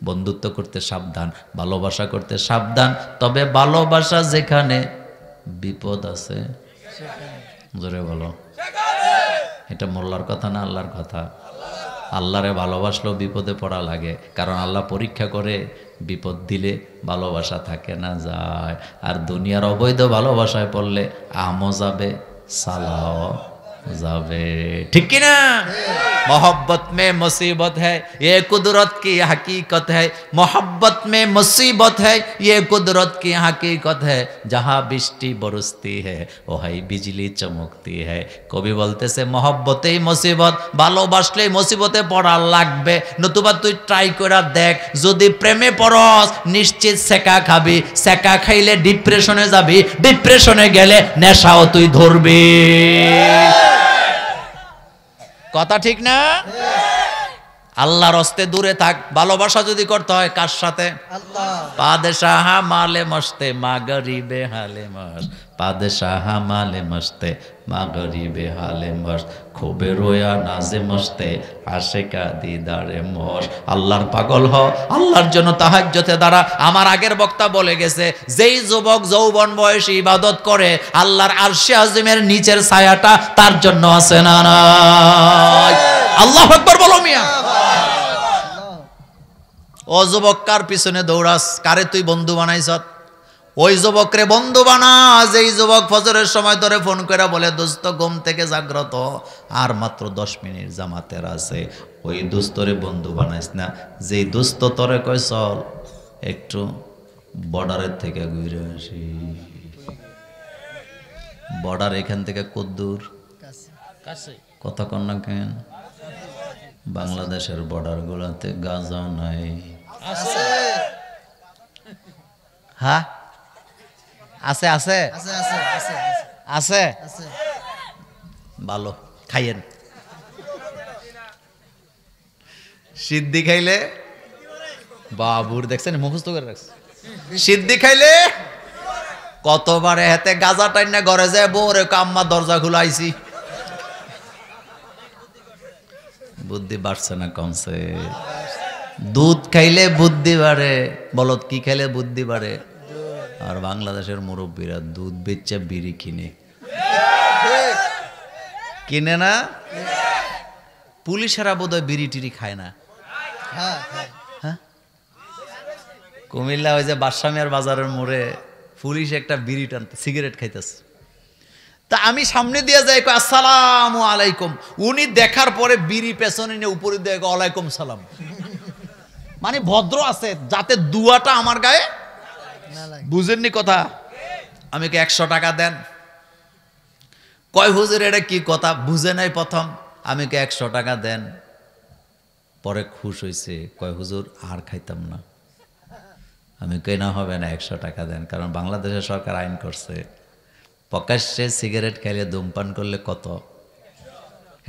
বন্ধুত্ব করতে সাবধান, ভালোবাসা করতে সাবধান। তবে ভালোবাসা যেখানে বিপদ আছে, জোরে বলো, এটা মোল্লার কথা না আল্লাহর কথা? আল্লাহরে ভালোবাসলেও বিপদে পড়া লাগে, কারণ আল্লাহ পরীক্ষা করে, বিপদ দিলে ভালোবাসা থাকে না, যায়। আর দুনিয়ার অবৈধ ভালোবাসায় পড়লে আমও যাবে, সালাও যাবে, ঠিক কিনা? मोहब्बत में मुसीबत है ये कुदरत की हकीकत है, मोहब्बत में मुसीबत है ये कुदरत की हकीकत है, जहाँ বৃষ্টি बरसती है ওহাই বিজলি চমকती है। কবি বলতেছে মহব্বতেই মুসিবত, ভালোবাসলেই মুসিবতে পড়া লাগবে। নতুবা তুই ট্রাই করে দেখ, যদি প্রেমে পড়স নিশ্চিত সেকা খাবি, সেকা খাইলে ডিপ্রেশনে যাবি, ডিপ্রেশনে গেলে নেশাও তুই ধরবি। কথা ঠিক না? আল্লাহর হস্তে দূরে থাক। ভালোবাসা যদি করতে হয় কার সাথে? আল্লাহ। পাদশাহ মালে মস্তে মা গরিবে হালে মস্ত, পাদশাহ মালে মস্তে মা গরিবে হালে মস্ত, খুবে রোয়া নাজে মস্তে আশেকা দিদারে মস্ত। আল্লাহর পাগল হ, আল্লাহর জন্য তাহাজ্জুদে দাঁড়া। আমার আগের বক্তা বলে গেছে, যেই যুবক যৌবন বয়সে ইবাদত করে আল্লাহর আরশে আজিমের নিচের ছায়াটা তার জন্য আছে না নাই? আল্লাহু আকবার বলো মিয়া। ও যুবক, কার পিছনে দৌড়াস? কারে তুই বন্ধু বানাইছ? ওই যুবকরে বন্ধু বানা যেই যুবক ফজরের সময় ধরে ফোন করে বলে, দোস্ত ঘুম থেকে জাগ্রত, আর মাত্র 10 মিনিট জামাতের আছে। ওই দোস্তরে বন্ধু বানাইস না যেই দোস্ত তোরে কয় চল একটু বর্ডারের থেকে ঘুরে আসি। বর্ডার এখান থেকে কদ্দূর? কাছে। কথা কন না কেন? বাংলাদেশের বর্ডার গুলাতে গাঁজা নাই? আছে হ্যাঁ আছে আছে আছে আছে আছে আছে আছে। ভালো, খাইয়েন। সিদ্ধি খাইলে বাবুর দেখছেন মুখস্থ করে রাখছে, সিদ্ধি খাইলে কতবারে হাতে গাজা টাইনা ঘরে যায় বউরে আম্মা দরজা খুলাইছি। বুদ্ধি বাড়ছে না কমছে? দুধ খাইলে বুদ্ধি বাড়ে, বলত কি খাইলে বুদ্ধি বাড়ে? আর বাংলাদেশের মুরব্বীরা দুধ বেচে বিড়ি কিনে না। পুলিশেরা বোধহয় বিড়ি টিড়ি খায় না। হ্যাঁ হ্যাঁ। হ্যাঁ, কুমিল্লা ওই যে বাদশামিয়ার বাজারের মোড়ে পুলিশ একটা বিড়ি টানতে, সিগারেট খাইতেছে। তা আমি সামনে দিয়ে যাই, আসসালামু আলাইকুম। উনি দেখার পরে বিড়ি পেছনে নিয়ে উপরে দিয়ে ওয়ালাইকুম সালাম। মানে ভদ্র আছে যাতে দুয়াটা আমার গায়ে না লাগে। বুঝেননি কথা? আমি কি 100 টাকা দেন? কয় হুজুর এটা কি কথা বুঝে নাই প্রথম। আমি কি 100 টাকা দেন? পরে খুশ হয়েছে, কয় হুজুর আর খাইতাম না, আমি কেনা হবে না, 100 টাকা দেন। কারণ বাংলাদেশের সরকার আইন করছে প্রকাশ্যে সিগারেট খাইলে ধূমপান করলে কত।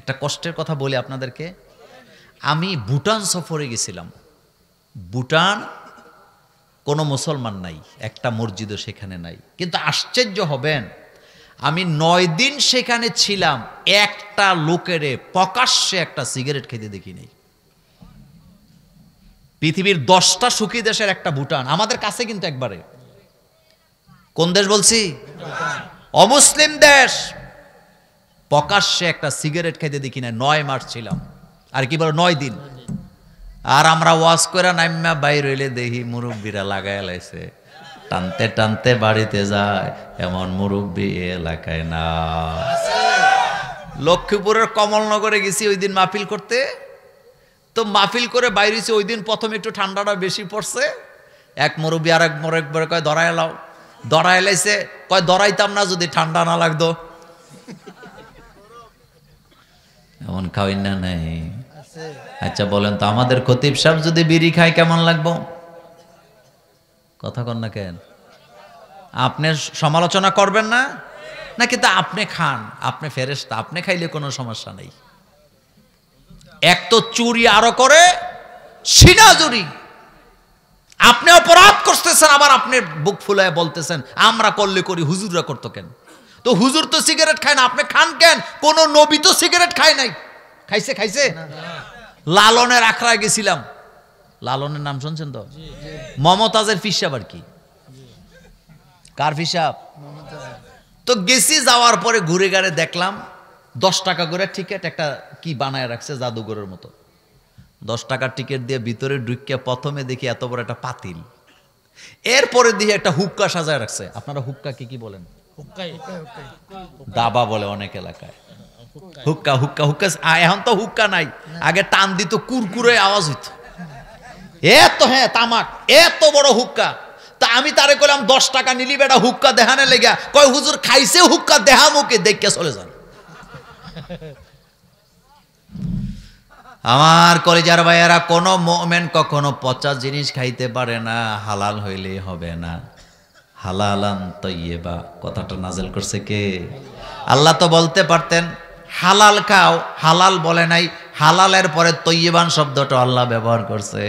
একটা কষ্টের কথা বলি আপনাদেরকে, আমি ভুটান সফরে গেছিলাম। ভুটান কোনো মুসলমান নাই, একটা মসজিদও সেখানে নাই, কিন্তু আশ্চর্য হবেন আমি 9 দিন সেখানে ছিলাম, একটা লোকেরে প্রকাশ্যে একটা সিগারেট খেতে দেখি নাই। পৃথিবীর 10টা সুখী দেশের একটা ভুটান, আমাদের কাছে কিন্তু একবারে। কোন দেশ বলছি? অমুসলিম দেশ। প্রকাশ্যে একটা সিগারেট খেতে দেখি না, 9 মাস ছিলাম। আর কি বলো 9 দিন। আর আমরা ওয়াজ করে নাইমা বাইর হইলে দেখি মুরব্বীরা লাগায় লাইছে, টানতে টানতে বাড়িতে যায়, এমন মুরব্বী এ এলাকায় না। লক্ষ্মীপুরের কমলনগরে গেছি ওই দিন মাহফিল করতে, তো মাহফিল করে বাইরে হয়েছে। ওই দিন প্রথমে একটু ঠান্ডাটা বেশি পড়ছে, এক মুরব্বী আর এক একবারে কয় দড়াই এলাও, দড়াই এলাইছে, কয় দড়াইতাম না যদি ঠান্ডা না লাগতো। এমন খাওয়াই না নেই। আচ্ছা বলেন তো, আমাদের খতিব সাহেব যদি বিড়ি খায় কেমন লাগবো? কথা কন না কেন? আপনি সমালোচনা করবেন না না, কিন্তু আপনি খান, আপনি ফেরেশতা, আপনি খাইলে কোনো সমস্যা নেই। এক তো চুরি আরো করে, সিনা চুরি। আপনি অপরাধ করতেছেন, আবার আপনি বুক ফুলায় বলতেছেন আমরা করলে করি, হুজুররা করতো কেন? তো হুজুর তো সিগারেট খায় না, আপনি খান কেন? কোন নবী তো সিগারেট খায় নাই। খাইছে? খাইছে? লালনের আখড়ায় গেছিলাম। লালনের নাম শুনছেন তো? মমতাজের ফিসাব। আর কি কার ফিসাব? তো গেছি, যাওয়ার পরে ঘুরে গাড়ে দেখলাম 10 টাকা করে টিকিট, একটা কি বানায় রাখছে জাদুঘরের মতো। 10 টাকার টিকিট দিয়ে ভিতরে ঢুকিয়ে প্রথমে দেখি এত বড় একটা পাতিল, এরপরে দিয়ে একটা হুক্কা সাজায় রাখছে। আপনারা হুক্কা কি বলেন? দাবা বলে অনেক এলাকায়। হুক্কা হুক্কা হুক্কা। এখন তো হুক্কা নাই, আগে টান দিত, কুরকুরে আওয়াজ হইত। এত, হ্যাঁ তামাক, এত বড় হুক্কা। তা আমি তারে কইলাম 10 টাকা নিলি বেটা হুক্কা দেখানে লেগা। কয় হুজুর খাইছে হুক্কা, দেহা মুখে দেখে চলে যান। আমার কলিজার ভাইয়েরা, কোন মুমিন কখনো পচা জিনিস খাইতে পারে না, হালাল হইলেই হবে না। হালালান তাইয়্যিবা কথাটা নাযিল করছে কে? আল্লাহ তো বলতে পারতেন হালাল খাও, হালাল বলে নাই। হালালের পরে তৈয়বান শব্দটা আল্লাহ ব্যবহার করছে।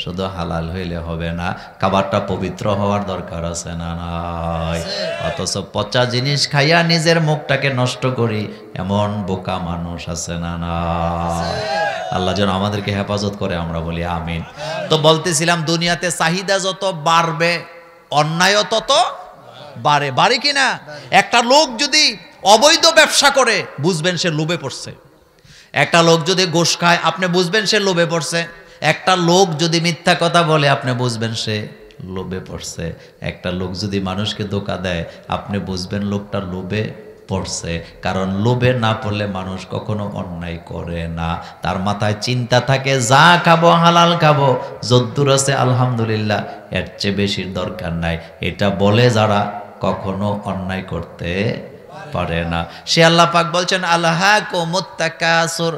শুধু হালাল হইলে হবে না, খাবারটা পবিত্র হওয়ার দরকার আছে না নাই? অথচ পচা জিনিস খাইয়া নিজের মুখটাকে নষ্ট করি, এমন বোকা মানুষ আছে না নাই? আল্লাহ যেন আমাদেরকে হেফাজত করে, আমরা বলি আমিন। তো বলতেছিলাম, দুনিয়াতে চাহিদা যত বাড়বে অন্যায় তত বাড়ে। বাড়ে কিনা? একটা লোক যদি অবৈধ ব্যবসা করে, বুঝবেন সে লোভে পড়ছে। একটা লোক যদি ঘুষ খায়, আপনি বুঝবেন সে লোভে পড়ছে। একটা লোক যদি মিথ্যা কথা বলে, আপনি বুঝবেন সে লোভে পড়ছে। একটা লোক যদি মানুষকে ধোঁকা দেয়, আপনি বুঝবেন লোকটা লোভে পড়ছে। কারণ লোভে না পড়লে মানুষ কখনো অন্যায় করে না। তার মাথায় চিন্তা থাকে যা খাবো হালাল খাবো, যদ্দুর আছে আলহামদুলিল্লাহ, এর চেয়ে বেশির দরকার নাই। এটা বলে যারা কখনো অন্যায় করতে পারে না। সে আল্লাহ পাক বলছেন, আলহাকুমুত তাকাসুর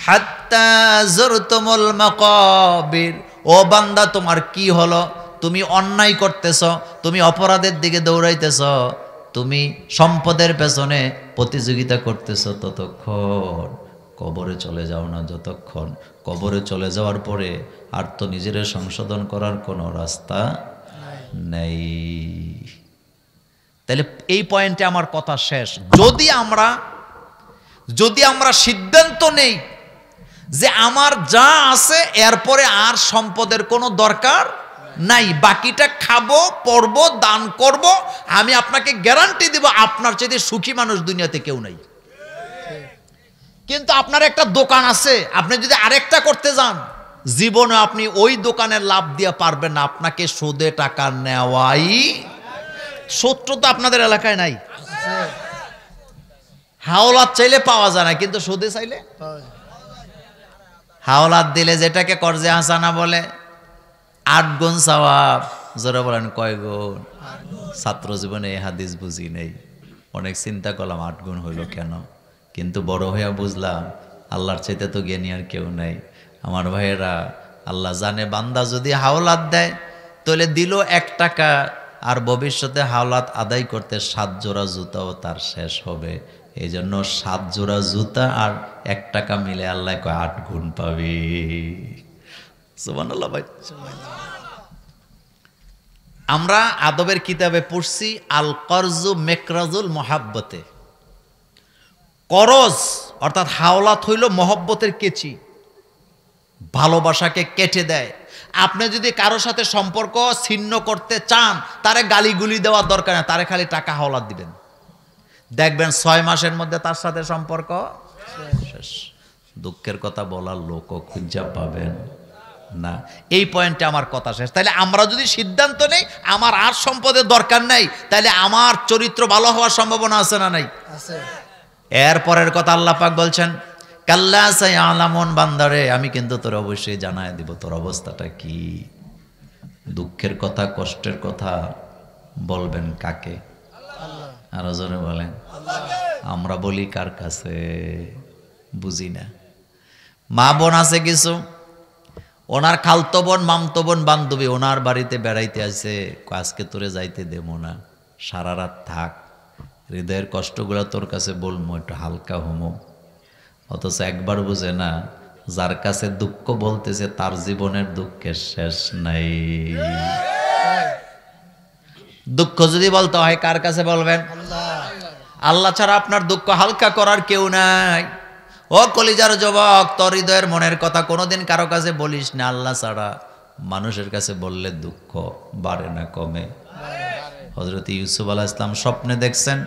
হাত্তা যুরতুমুল মাকাবির। ও বান্দা, তোমার কি হলো? তুমি অন্যায় করতেছ, তুমি অপরাধের দিকে দৌড়াইতেছ, তুমি সম্পদের পেছনে প্রতিযোগিতা করতেছ, ততক্ষণ কবরে চলে যাও না। যতক্ষণ কবরে চলে যাওয়ার পরে আর তো নিজের সংশোধন করার কোনো রাস্তা নেই। তাহলে এই পয়েন্টে আমার কথা শেষ। যদি আমরা সিদ্ধান্ত নেই যে আমার যা আছে এরপরে আর সম্পদের কোনো দরকার নাই, বাকিটা খাবো, পড়বো, দান করব, আমি আপনাকে গ্যারান্টি দিব আপনার চাইতে সুখী মানুষ দুনিয়াতে কেউ নাই। কিন্তু আপনার একটা দোকান আছে, আপনি যদি আরেকটা করতে যান, জীবনে আপনি ওই দোকানের লাভ দিয়ে পারবেন না। আপনাকে সুদে টাকা নেওয়াই। শত্রু তো আপনাদের এলাকায় নাই। হাওলাত চাইলে পাওয়া যায় না, কিন্তু সুদে চাইলে হাওলাত দিলে যেটাকে কর্জে হাসানা বলে, 8 গুণ সওয়াব। যারা বলেন কয় গুণ? ছাত্র জীবনে এই হাদিস বুঝি নেই, অনেক চিন্তা করলাম 8 গুণ হইল কেন, কিন্তু বড় হইয়া বুঝলাম আল্লাহর চাইতে তো জ্ঞানী আর কেউ নাই। আমার ভাইয়েরা, আল্লাহ জানে বান্দা যদি হাওলাত দেয়, তাহলে দিল 1 টাকা, আর ভবিষ্যতে হাওলাত আদায় করতে 7 জোড়া জুতাও তার শেষ হবে। এই জন্য 7 জোড়া জুতা আর 1 টাকা মিলে আল্লাহ কয় 8 গুণ পাবি। সুবহানাল্লাহ ভাই। আমরা আদবের কিতাবে পড়ছি আল করজু মেকরাজুল মহাব্বতে। করজ অর্থাৎ হাওলাত হইল মহব্বতের কেচি, ভালোবাসাকে কেটে দেয়। আপনি যদি কারো সাথে সম্পর্ক ছিন্ন করতে চান, তারে গালিগুলি দেওয়ার দরকার না, তারে খালি টাকা হাওলাত দিবেন, দেখবেন 6 মাসের মধ্যে তার সাথে সম্পর্ক শেষ। দুঃখের কথা বলার লোকও খুঁজে পাবেন না। এই পয়েন্টে আমার কথা শেষ। তাহলে আমরা যদি সিদ্ধান্ত নেই আমার আর সম্পদের দরকার নাই, তাহলে আমার চরিত্র ভালো হওয়ার সম্ভাবনা আছে না নাই? আছে। এরপরের কথা আল্লাহ পাক বলছেন, কাল্লা সায়ালামুন, বান্দারে আমি কিন্তু তোর অবশ্যই জানায় দিব তোর অবস্থাটা কি। দুঃখের কথা, কষ্টের কথা বলবেন কাকে? আরো জোরে বলেন। আমরা বলি কার কাছে? বুঝি না। মা বোন আছে কিছু, ওনার খালতো বোন, মামতো বোন, বান্ধবী ওনার বাড়িতে বেড়াইতে আসে, আজকে তোরে যাইতে দেব না, সারা রাত থাক, হৃদয়ের কষ্টগুলো তোর কাছে বলবো, একটু হালকা হমো। অথচ একবার বুঝে না, যার কাছে দুঃখ বলতেছে তার জীবনের দুঃখের শেষ নাই। দুঃখ যদি বলতে হয় কার কাছে বলবেন? আল্লাহ ছাড়া আপনার দুঃখ হালকা করার কেউ নাই। ও কলিজার যুবক, তোর হৃদয়ের মনের কথা কোনোদিন কারো কাছে বলিস না আল্লাহ ছাড়া। মানুষের কাছে বললে দুঃখ বাড়ে না কমে? হযরত ইউসুফ আলাইহিস সালাম স্বপ্নে দেখছেন,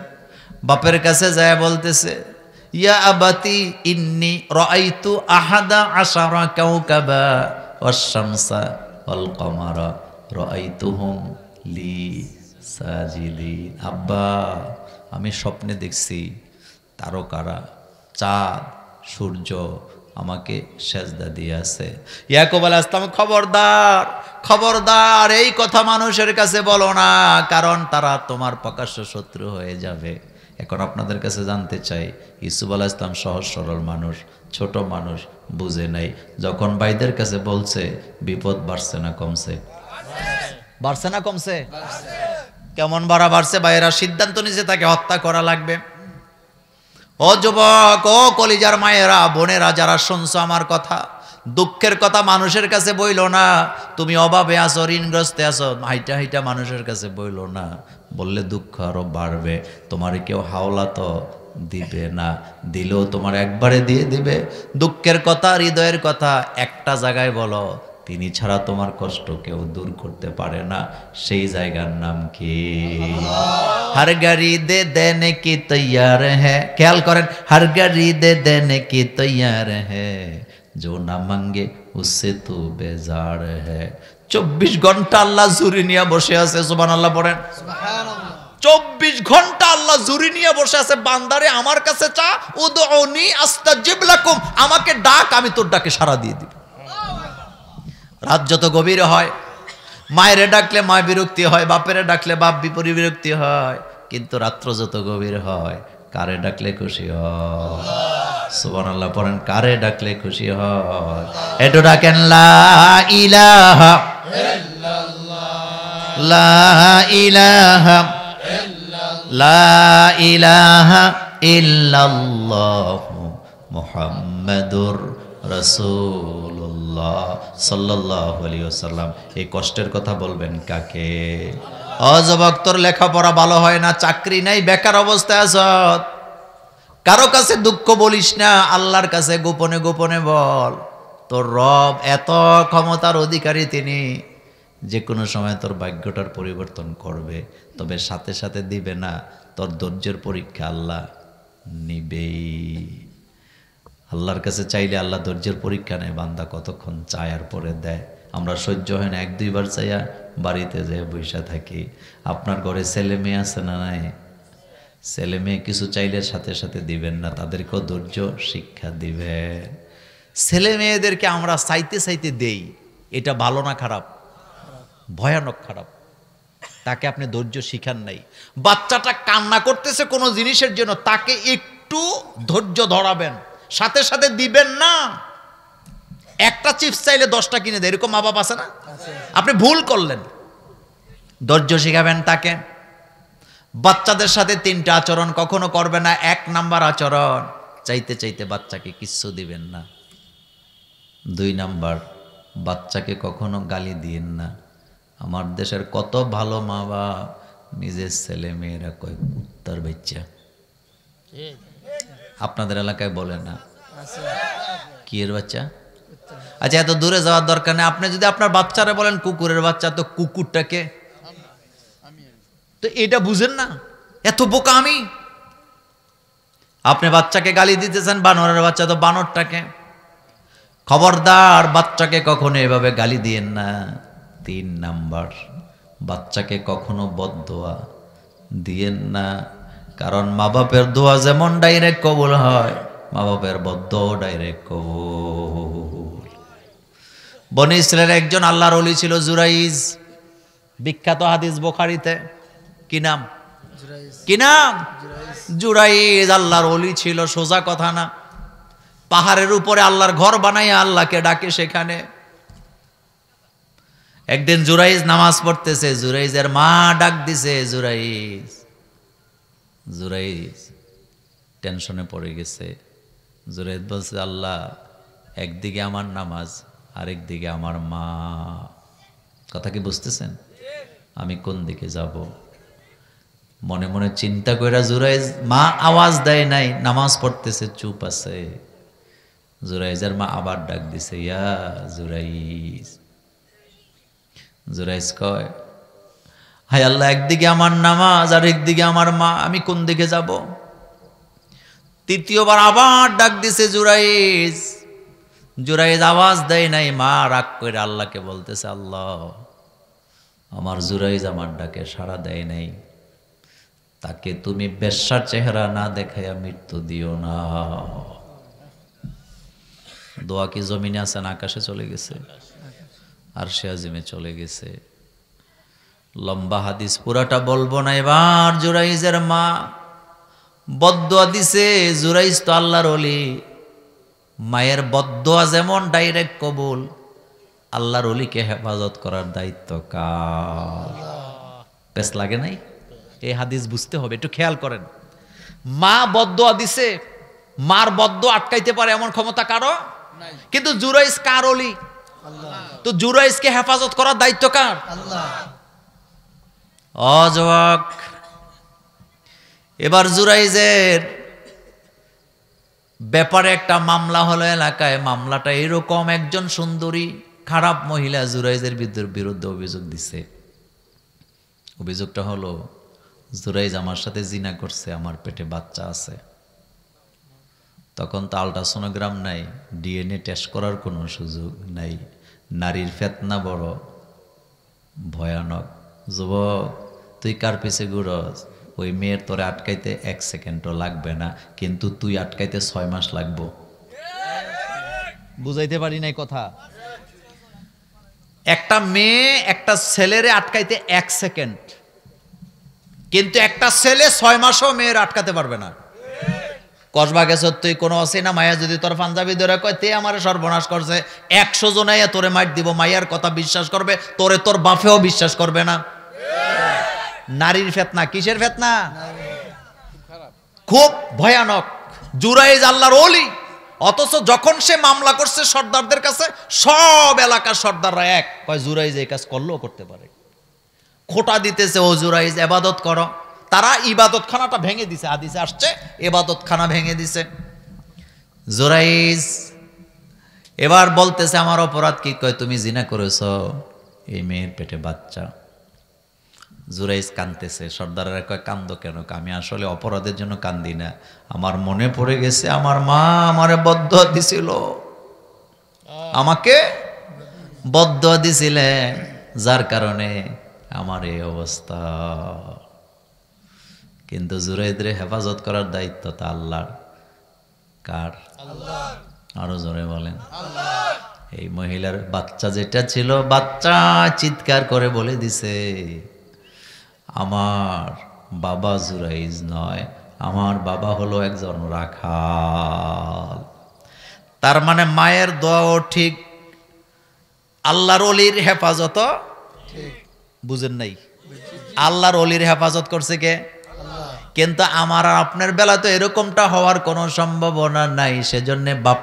বাপের কাছে যায় বলতেছে, ইয়া আবাতি ইন্নী রাআইতু আহাদা আশারা কাওকাবা ওয়াশ-শামসা ওয়াল কমারা রাআইতুহুম লি সাজিদিন। আব্বা, আমি স্বপ্নে দেখছি তারকারা, চাঁদ, সূর্য আমাকে সেজদা দিয়ে আছে। ইয়াকুব আলাইহিস সালাম, খবরদার খবরদার, এই কথা মানুষের কাছে বলো না, কারণ তারা তোমার প্রকাশ্য শত্রু হয়ে যাবে। এখন আপনাদের কাছে জানতে চাই, ইউসুফ আলাইহিস সালাম সহজ সরল মানুষ, ছোট মানুষ, বুঝে নাই। যখন ভাইদের কাছে বলছে, বিপদ বাড়ছে না কমছে? বাড়ছে না কমছে? কেমন বাড়ছে? ভাইয়েরা সিদ্ধান্ত নিছে তাকে হত্যা করা লাগবে। ও যুবক, ও কলিজার মায়েরা, বোনেরা, যারা শুনছো আমার কথা, দুঃখের কথা মানুষের কাছে বইলো না। তুমি অভাবে আছো, ঋণগ্রস্তে আছো, হাইটা হাইটা মানুষের কাছে বইলো না, বললে দুঃখ আরো বাড়বে। তোমার কেউ হাওলা তো দিবে না, দিলেও তোমার একবারে দিয়ে দিবে। দুঃখের কথা, হৃদয়ের কথা একটা জায়গায় বলো, তিনি ছাড়া তোমার কষ্ট কেউ দূর করতে পারে না। সেই জায়গার নাম কি? হর গাড়ি দে দেনে কি তৈয়ার হ্যাঁ। খেয়াল করেন, হর গাড়ি দে দেনে কি তৈয়ার হ্যাঁ, जो ना मांगे उससे तू बेजार है। 24 ঘন্টা আল্লাহ জুরি নিয়ে বসে আছে। সুবহানাল্লাহ পড়েন। সুবহানাল্লাহ। 24 ঘন্টা আল্লাহ জুরি নিয়ে বসে আছে, বান্দারে আমার কাছে চা, উদউনি আস্তাজিব লাকুম, আমাকে ডাক, আমি তোর ডাকে সাড়া দিয়ে দিব। রাত যত গভীর হয়, মায়েরে ডাকলে মা বিরক্তি হয়, বাপেরে ডাকলে বাপ বিরক্তি হয়, কিন্তু রাত্র যত গভীর হয়, কারে ডাকলে খুশি হয়? সুবহানাল্লাহ পড়েন। কারে ডাকলে খুশি হয়? একটু ডাকেন, লা ইলাহা ইল্লাল্লাহ, লা ইলাহা ইল্লাল্লাহ, লা ইলাহা ইল্লাল্লাহ মুহাম্মাদুর রাসূলুল্লাহ সাল্লাল্লাহু আলাইহি ওয়াসাল্লাম। এই কষ্টের কথা বলবেন কাকে? যুবক, তোর লেখাপড়া ভালো হয় না, চাকরি নাই, বেকার অবস্থায় আছ, কারো কাছে দুঃখ বলিস না, আল্লাহর কাছে গোপনে গোপনে বল। তোর রব এত ক্ষমতার অধিকারী, তিনি যে কোনো সময় তোর ভাগ্যটার পরিবর্তন করবে, তবে সাথে সাথে দিবে না। তোর ধৈর্যের পরীক্ষা আল্লাহ নিবেই। আল্লাহর কাছে চাইলে আল্লাহ ধৈর্যের পরীক্ষা নেয়, বান্দা কতক্ষণ চায় আর পরে দেয়। আমরা সহ্য হয় না, 1-2 বার চাইয়া বাড়িতে যেয়ে বসে থাকি। আপনার ঘরে ছেলে মেয়ে আছে না নাই? ছেলে মেয়ে কিছু চাইলে সাথে সাথে দিবেন না, তাদেরকেও ধৈর্য শিক্ষা দিবেন। ছেলে মেয়েদেরকে আমরা চাইতে চাইতে দেই, এটা ভালো না খারাপ? ভয়ানক খারাপ। তাকে আপনি ধৈর্য শিখান নাই। বাচ্চাটা কান্না করতেছে কোনো জিনিসের জন্য, তাকে একটু ধৈর্য ধরাবেন, সাথে সাথে দিবেন না। একটা চিপস চাইলে 10টা কিনে দেয়, এরকম মা বাবা আছে না? আপনি ভুল করলেন, ধৈর্য শিখাবেন তাকে। বাচ্চাদের সাথে 3টা আচরণ কখনো করবে না। 1 নাম্বার আচরণ, চাইতে চাইতে বাচ্চাকে কিচ্ছু দিবেন না। 2 নাম্বার, বাচ্চাকে কখনো গালি দিয়েন না। আমার দেশের কত ভালো মা বাপ নিজের ছেলে মেয়েরা কয় কুত্তার বাচ্চা। আপনাদের এলাকায় বলে না আছে কি এর বাচ্চা? আচ্ছা, এত দূরে যাওয়ার দরকার নেই। আপনি যদি আপনার বাচ্চারা বলেন কুকুরের বাচ্চা, তো কুকুরটাকে তো এটা বুঝেন না, এত বোকা আমি। আপনি বাচ্চাকে গালি দিতেছেন বানরের বাচ্চা, তো বানরটাকে। খবরদার, বাচ্চাকে কখনো এভাবে গালি দিয়েন না। 3 নাম্বার, বাচ্চাকে কখনো বদদোয়া দিয়েন না। কারণ মা বাপের দোয়া যেমন ডাইরেক্ট কবুল হয়, মা বাপের বদদোয়া ডাইরেক্ট কবুল। বনি ইসরায়েলের একজন আল্লাহর ওলি ছিল জুরাইজ, বিখ্যাত হাদিস বুখারীতে। কি নাম? জুরাইজ কি নাম? জুরাইজ জুরাইজ আল্লাহর ওলি ছিল, সোজা কথা না। পাহাড়ের উপরে আল্লাহর ঘর বানাইয়া আল্লাহকে ডাকে সেখানে। একদিন জুরাইজ নামাজ পড়তেছে, জুরাইজের মা ডাক দিছে, জুরাইজ। জুরাইজ টেনশনে পড়ে গেছে। জুরাইজ বলছে, আল্লাহ, একদিকে আমার নামাজ, আরেক দিকে আমার মা। কথা কি বুঝতেছেন? আমি কোন দিকে যাব? মনে মনে চিন্তা কইরা জুরাইজ, মা আওয়াজ দেয় নাই, নামাজ পড়তেছে, চুপ আছে। জুরাইজের মা আবার ডাক দিছে, ইয়া জুরাইজ। জুরাইজ কয়, হায় আল্লাহ, একদিকে আমার নামাজ আর একদিকে আমার মা, আমি কোন দিকে যাব? 3য়বার আবার ডাক দিছে জুরাইজ। জুরাইজ আওয়াজ দেয় নাই। মা রাগ করে আল্লাহকে বলতেছে, আল্লাহ, আমার জুরাইজ আমার ডাকে সাড়া দেয় নাই, তাকে তুমি বেশ্যার চেহারা না দেখাইয়া মৃত্যু দিও না। দোয়া কি জমিনে আছে না আকাশে চলে গেছে? আরশে আজিমে চলে গেছে। লম্বা হাদিস, পুরাটা বলবো না। এবার জুরাইজের মা বদদোয়া দিছে। জুরাইজ তো আল্লাহর ওলি, মায়ের বদদোয়া যেমন ডাইরেক্ট কবুল, আল্লাহর ওলিকে হেফাজত করার দায়িত্ব কার? বেশ লাগে নাই? এই হাদিস বুঝতে হবে, একটু খেয়াল করেন। মা বদদোয়া দিছে, মার বদদোয়া আটকাইতে পারে এমন ক্ষমতা কারো? কিন্তু জুরাইজ কার ওলি? তো জুরাইজকে হেফাজত করার দায়িত্ব কার? আল্লাহ। অজবাক। এবার জুরাইজের ব্যাপারে একটা মামলা হলো এলাকায়। মামলাটা এরকম, একজন সুন্দরী খারাপ মহিলা জুরাইজের বিরুদ্ধে অভিযোগ দিছে। অভিযোগটা হলো, জুরাইজ আমার সাথে জিনা করছে, আমার পেটে বাচ্চা আছে। তখন তো আল্ট্রাসোনোগ্রাম নাই, ডিএনএ টেস্ট করার কোনো সুযোগ নাই। নারীর ফেতনা বড় ভয়ানক। যুবক, তুই কার পিছে ঘুরস? ওই মেয়ের তোরে আটকাইতে 1 সেকেন্ডও লাগবে না, কিন্তু তুই আটকাইতে 6 মাস লাগবো। বুঝাইতে পারি নাই কথা? একটা মেয়ে একটা ছেলেরে আটকাইতে 1 সেকেন্ড, কিন্তু একটা ছেলে 6 মাসও মেয়ের আটকাতে পারবে না। কসবা গেছ তুই, কোনো অচেনা মায়া যদি তোর পাঞ্জাবি ধরে কয় তে আমার সর্বনাশ করছে, 100 জনাইয়া তোরে মার দিব, মাইয়ার কথা বিশ্বাস করবে, তোরে তোর বাপেও বিশ্বাস করবে না। নারীর ফেতনা, কিসের ফেতনা? খুব ভয়ানক। জুরাইজ আল্লাহর ওলি, অথচ যখন সে মামলা করছে সর্দারদের কাছে, সব এলাকার সর্দাররা এক কয় জুরাইজ এই কাজ করলেও করতে পারে। খোটা দিতেছে, ও জুরাইজ ইবাদত করো। তারা ইবাদতখানাটা ভেঙে দিছে, হাদিসে আসছে ইবাদতখানা ভেঙে দিছে। জুরাইজ এবার বলতেছে, আমার অপরাধ কি? কয় তুমি জিনা করেছো, এই মেয়ের পেটে বাচ্চা। জুরাইজ কাঁদতেছে। সর্দারেরা কয় কান্দো কেন? আমি আসলে অপরাধের জন্য কান্দি না, আমার মনে পড়ে গেছে আমার মা আমারে বদদোয়া দিছিল, আমাকে বদদোয়া দিছিলেন, যার কারণে আমার এই অবস্থা। কিন্তু জুরাইদরে হেফাজত করার দায়িত্ব তা আল্লাহর। কার? আরো জোরে বলেন। এই মহিলার বাচ্চা যেটা ছিল, বাচ্চা চিৎকার করে বলে দিছে, আমার বাবা জুরাইজ নয়, আমার বাবা হলো একজন রাখাল। তার মানে মায়ের দোয়াও ঠিক, আল্লাহর ওলির হেফাজত বুঝেন নাই? আল্লাহর ওলির হেফাজত করছে কে? কিন্তু আমার আর আপনার বেলা তো এরকমটা হওয়ার কোনো সম্ভাবনা নাই। সেজন্য বাপ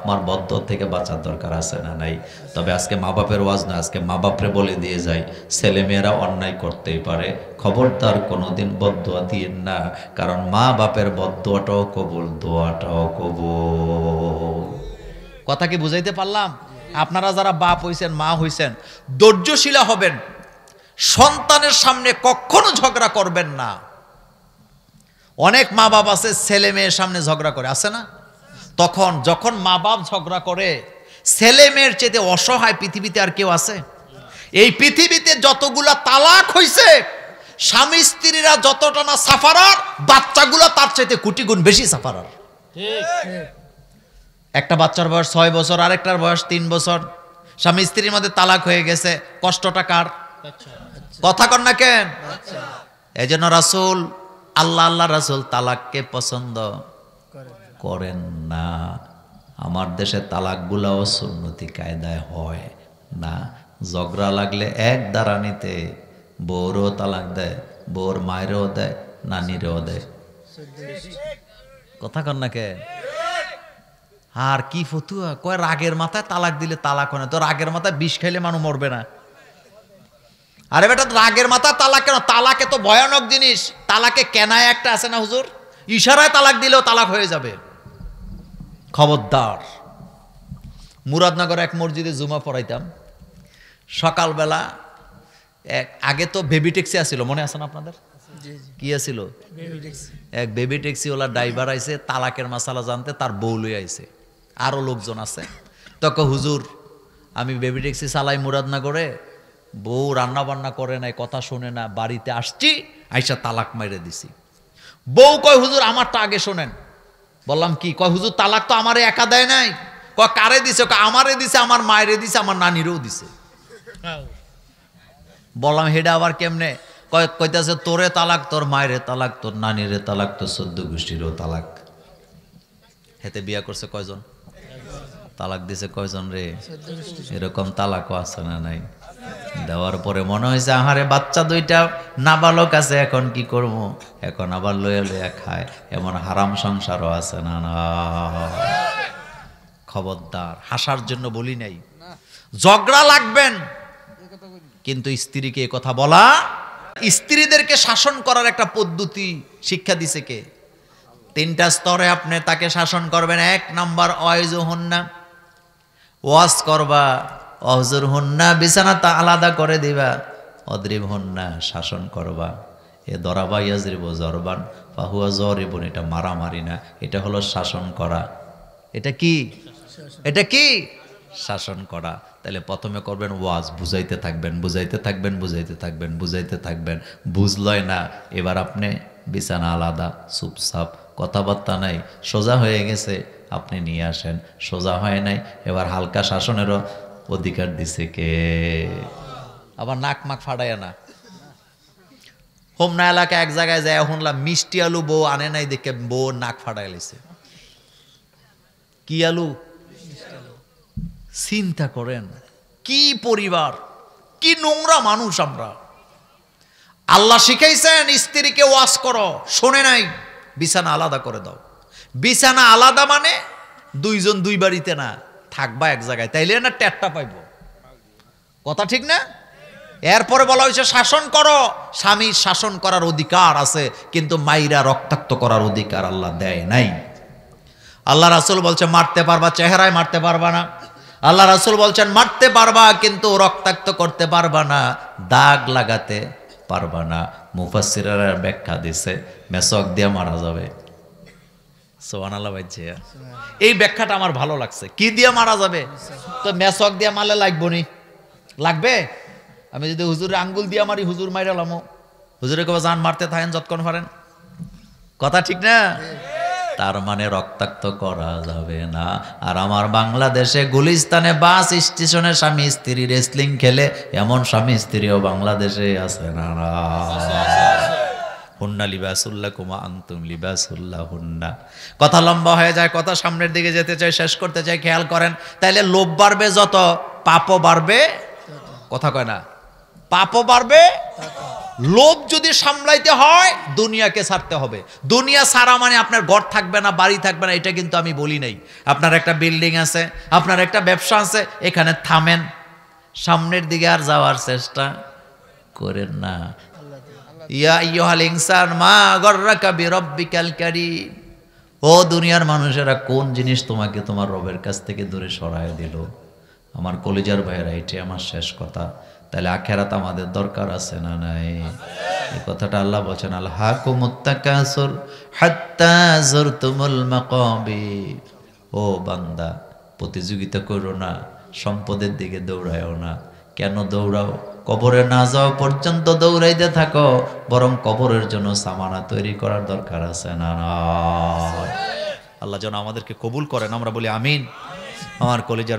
মার বদ্ধ থেকে বাঁচার দরকার আছে না নাই? তবে আজকে মা বাপের ওয়াজ না, আজকে মা বাপরে বলে দিয়ে যাই, ছেলেমেয়েরা অন্যায় করতেই পারে, খবরদার কোনোদিন বদদোয়া দিয়েন না, কারণ মা বাপের বদদোয়াটাও কবুল, দোয়াটাও কবুল। কথা কি বুঝাইতে পারলাম? আপনারা যারা বাপ হইছেন, মা হইছেন, ধৈর্যশীলা হবেন, সন্তানের সামনে কখনো ঝগড়া করবেন না। অনেক মা বাপ আছে ছেলে মেয়ের সামনে ঝগড়া করে, আছে না? তখন যখন মা বাপ ঝগড়া করে, ছেলে মেয়ের চেয়ে অসহায় পৃথিবীতে আর কেউ আছে? এই পৃথিবীতে যতগুলা তালাক হইছে, স্বামী স্ত্রীরা যতটা না সাফারার, বাচ্চাগুলো তার চাইতে কোটি গুণ বেশি সাফারার। একটা বাচ্চার বয়স 6 বছর, আরেকটার বয়স 3 বছর, স্বামী স্ত্রীর মধ্যে তালাক হয়ে গেছে, কষ্টটা কার? কথা কন না কেন? এই জন্য রাসূল, আল্লাহ রাসূল তালাককে পছন্দ করেন না। আমার দেশে তালাকগুলাও সুন্নতি কায়দায় হয় না। ঝগড়া লাগলে এক দাঁড়ানিতে বউরও তালাক দেয়, বউর মায়েরও দেয়, নানিরও দেয়। কথা কন না কে? আর কি ফতুয়া কয়, রাগের মাথায় তালাক দিলে তালাক হয় না। তো রাগের মাথায় বিষ খাইলে মানুষ মরবে না? আরে বেটা, রাগের মাথায় তালাক কেন? তালাকে তো ভয়ানক জিনিস। তালাকে কেনায় একটা আছে না হুজুর, ইশারায় তালাক দিলেও তালাক হয়ে যাবে। খবরদার। মুরাদনগরে এক মসজিদে জুমা পড়াইতাম, সকালবেলা আগে তো বেবি ট্যাক্সি আসছিল, মনে আছে না আপনাদের? কি আছিল? এক বেবি ট্যাক্সি ওলা ড্রাইভার আইছে তালাকের মাসালা জানতে, তার বউ লই আইছে, আরো লোকজন আছে। তখন হুজুর, আমি বেবি ট্যাক্সি চালাই মুরাদনগরে, বউ রান্না বান্না করে নাই, কথা শোনে না, বাড়িতে আসছি, আইসা তালাক মাইরে দিছি। বউ কয়, হুজুর আমারটা আগে শোনেন। বললাম কি? কয়, হুজুর তালাক তো আমারে একা দেয় নাই। কয় কারে দিছে? কয় আমারে দিছে, আমার মায়েরে দিছে, আমার নানিরও দিছে। বললাম হেডা আবার কেমনে? কইতাছে তোরে তালাক, তোর মায়েরে তালাক, তোর নানিরে তালাক, তোর 14 গোষ্ঠীরও তালাক। হেতে বিয়া করছে কয়জন? তালাক দিছে কয়জন রে? এরকম তালাকও আছে না নাই? দেওয়ার পরে মনে হয়েছে আহারে বাচ্চা দুইটা নাবালক আছে, এখন কি করব? এখন আবার লয়ে লইয়া খায়। এমন হারাম সংসারও আছে না না? খবরদার। হাসার জন্য বলি নাই, ঝগড়া লাগবেন, কিন্তু স্ত্রীকে এ কথা বলা। স্ত্রীদেরকে শাসন করার একটা পদ্ধতি শিক্ষা দিছে কে? 3টা স্তরে আপনি তাকে শাসন করবেন। 1 নাম্বার, ওয়াইজুহুন্না, ওয়াজ করবা। অহজুরহুন্না, বিছানাটা আলাদা করে দিবা। অদ্রিবহুন্না, শাসন করবা। এ দরাবা ইয়াজরিবু জরবান ফাহুয়া জরিবুন, এটা মারামারি না, এটা হলো শাসন করা। এটা কি? এটা কি? শাসন করা। তাহলে প্রথমে করবেন ওয়াজ, বুঝাইতে থাকবেন, বুঝাইতে থাকবেন, বুঝাইতে থাকবেন, বুঝাইতে থাকবেন। বুঝলই না, এবার আপনি বিছানা আলাদা, চুপচাপ, কথাবার্তা নাই, সোজা হয়ে গেছে, আপনি নিয়ে আসেন। সোজা হয় নাই, এবার হালকা শাসনেরও অধিকার দিছে কে? আবার নাক মাক ফাটায় না। হোমনা এলাকা এক জায়গায় যায়, শুনলাম মিষ্টি আলু বউ আনে নাই দেখে বউ নাক ফাটাই লাইছে। কি আলু? চিন্তা করেন, কি পরিবার, কি নোংরা মানুষ আমরা। আল্লাহ শিখাইছেন স্ত্রীকে ওয়াজ করো, শোনে নাই, বিছানা আলাদা করে দাও। বিছানা আলাদা মানে 2 জন 2 বাড়িতে না, থাকবা এক জায়গায়, তাইলে না টেটটা পাইব। কথা ঠিক না? এরপরে বলা হয়েছে শাসন করো। স্বামীর শাসন করার অধিকার আছে, কিন্তু মাইরা রক্তাক্ত করার অধিকার আল্লাহ দেয় নাই। আল্লাহ রাসূল বলছে মারতে পারবা, চেহারায় মারতে পারবা না। আল্লাহ রাসূল বলছেন মারতে পারবা, কিন্তু রক্তাক্ত করতে পারবা না, দাগ লাগাতে পারবা না। মুফাসসিররা ব্যাখ্যা দিছে মেসক দিয়ে মারা যাবে। সুবহানাল্লাহ ভাইছে। এই ব্যাখ্যাটা আমার ভালো লাগছে। কি দিয়ে মারা যাবে? তো মেসক দিয়ে মারলে লাগবো নি? লাগবে? আমি যদি হুজুরের আঙ্গুল দিয়ে মারি, হুজুর মাইরালামো, হুজুরে কবে জান মারতে থাকেন যতক্ষণ পারেন। কথা ঠিক না? তার মানে রক্তাক্ত করা যাবে না। আর আমার বাংলাদেশে গুলিস্তানে বাস স্টেশনে স্বামী স্ত্রী রেসলিং খেলে, এমন স্বামী স্ত্রীও বাংলাদেশে আছে না? হুন্না লিবাসুল্লাকুম ওয়া আনতুম লিবাসুল্লাহুন্না। কথা লম্বা হয়ে যায়, কথা সামনের দিকে যেতে চাই, শেষ করতে চাই। খেয়াল করেন, তাইলে লোভ বাড়বে যত, পাপও বাড়বে। কথা কয় না? পাপও বাড়বে, লোভ যদি সামলাইতে হয় দুনিয়াকে ছাড়তে হবে। দুনিয়া ছাড়া মানে আপনার ঘর থাকবে না, বাড়ি থাকবে না, এটা কিন্তু আমি বলি নাই। আপনার একটা বিল্ডিং আছে, আপনার একটা ব্যবসা আছে, এখানে থামেন, সামনের দিকে আর যাওয়ার চেষ্টা করেন না। ইয়া আইয়ুহাল ইনসান মা গররাকা বিরব্বিকাল কারীম, ও দুনিয়ার মানুষেরা কোন জিনিস তোমাকে তোমার রবের কাছ থেকে দূরে সরায় দিল? আমার কলিজার ভাইয়েরা, এটাই আমার শেষ কথা। তাহলে আখিরাত আমাদের দরকার আছে না নাই? এই কথাটা আল্লাহ বলেন, আলহাকুমুত তাকাসুর হাত্তা যুরতুমুল মাকাবির। ও বান্দা, প্রতিযোগিতা করো না, সম্পদের দিকে দৌড়ায়ও না। কেন দৌড়াও? কবরে না যাওয়া পর্যন্ত দৌড়াইতে থাকো, বরং কবরের জন্য সামানা তৈরি করার দরকার আছে না? আল্লাহ যেন আমাদেরকে কবুল করেন, আমরা বলি আমিন। আমার কলিজার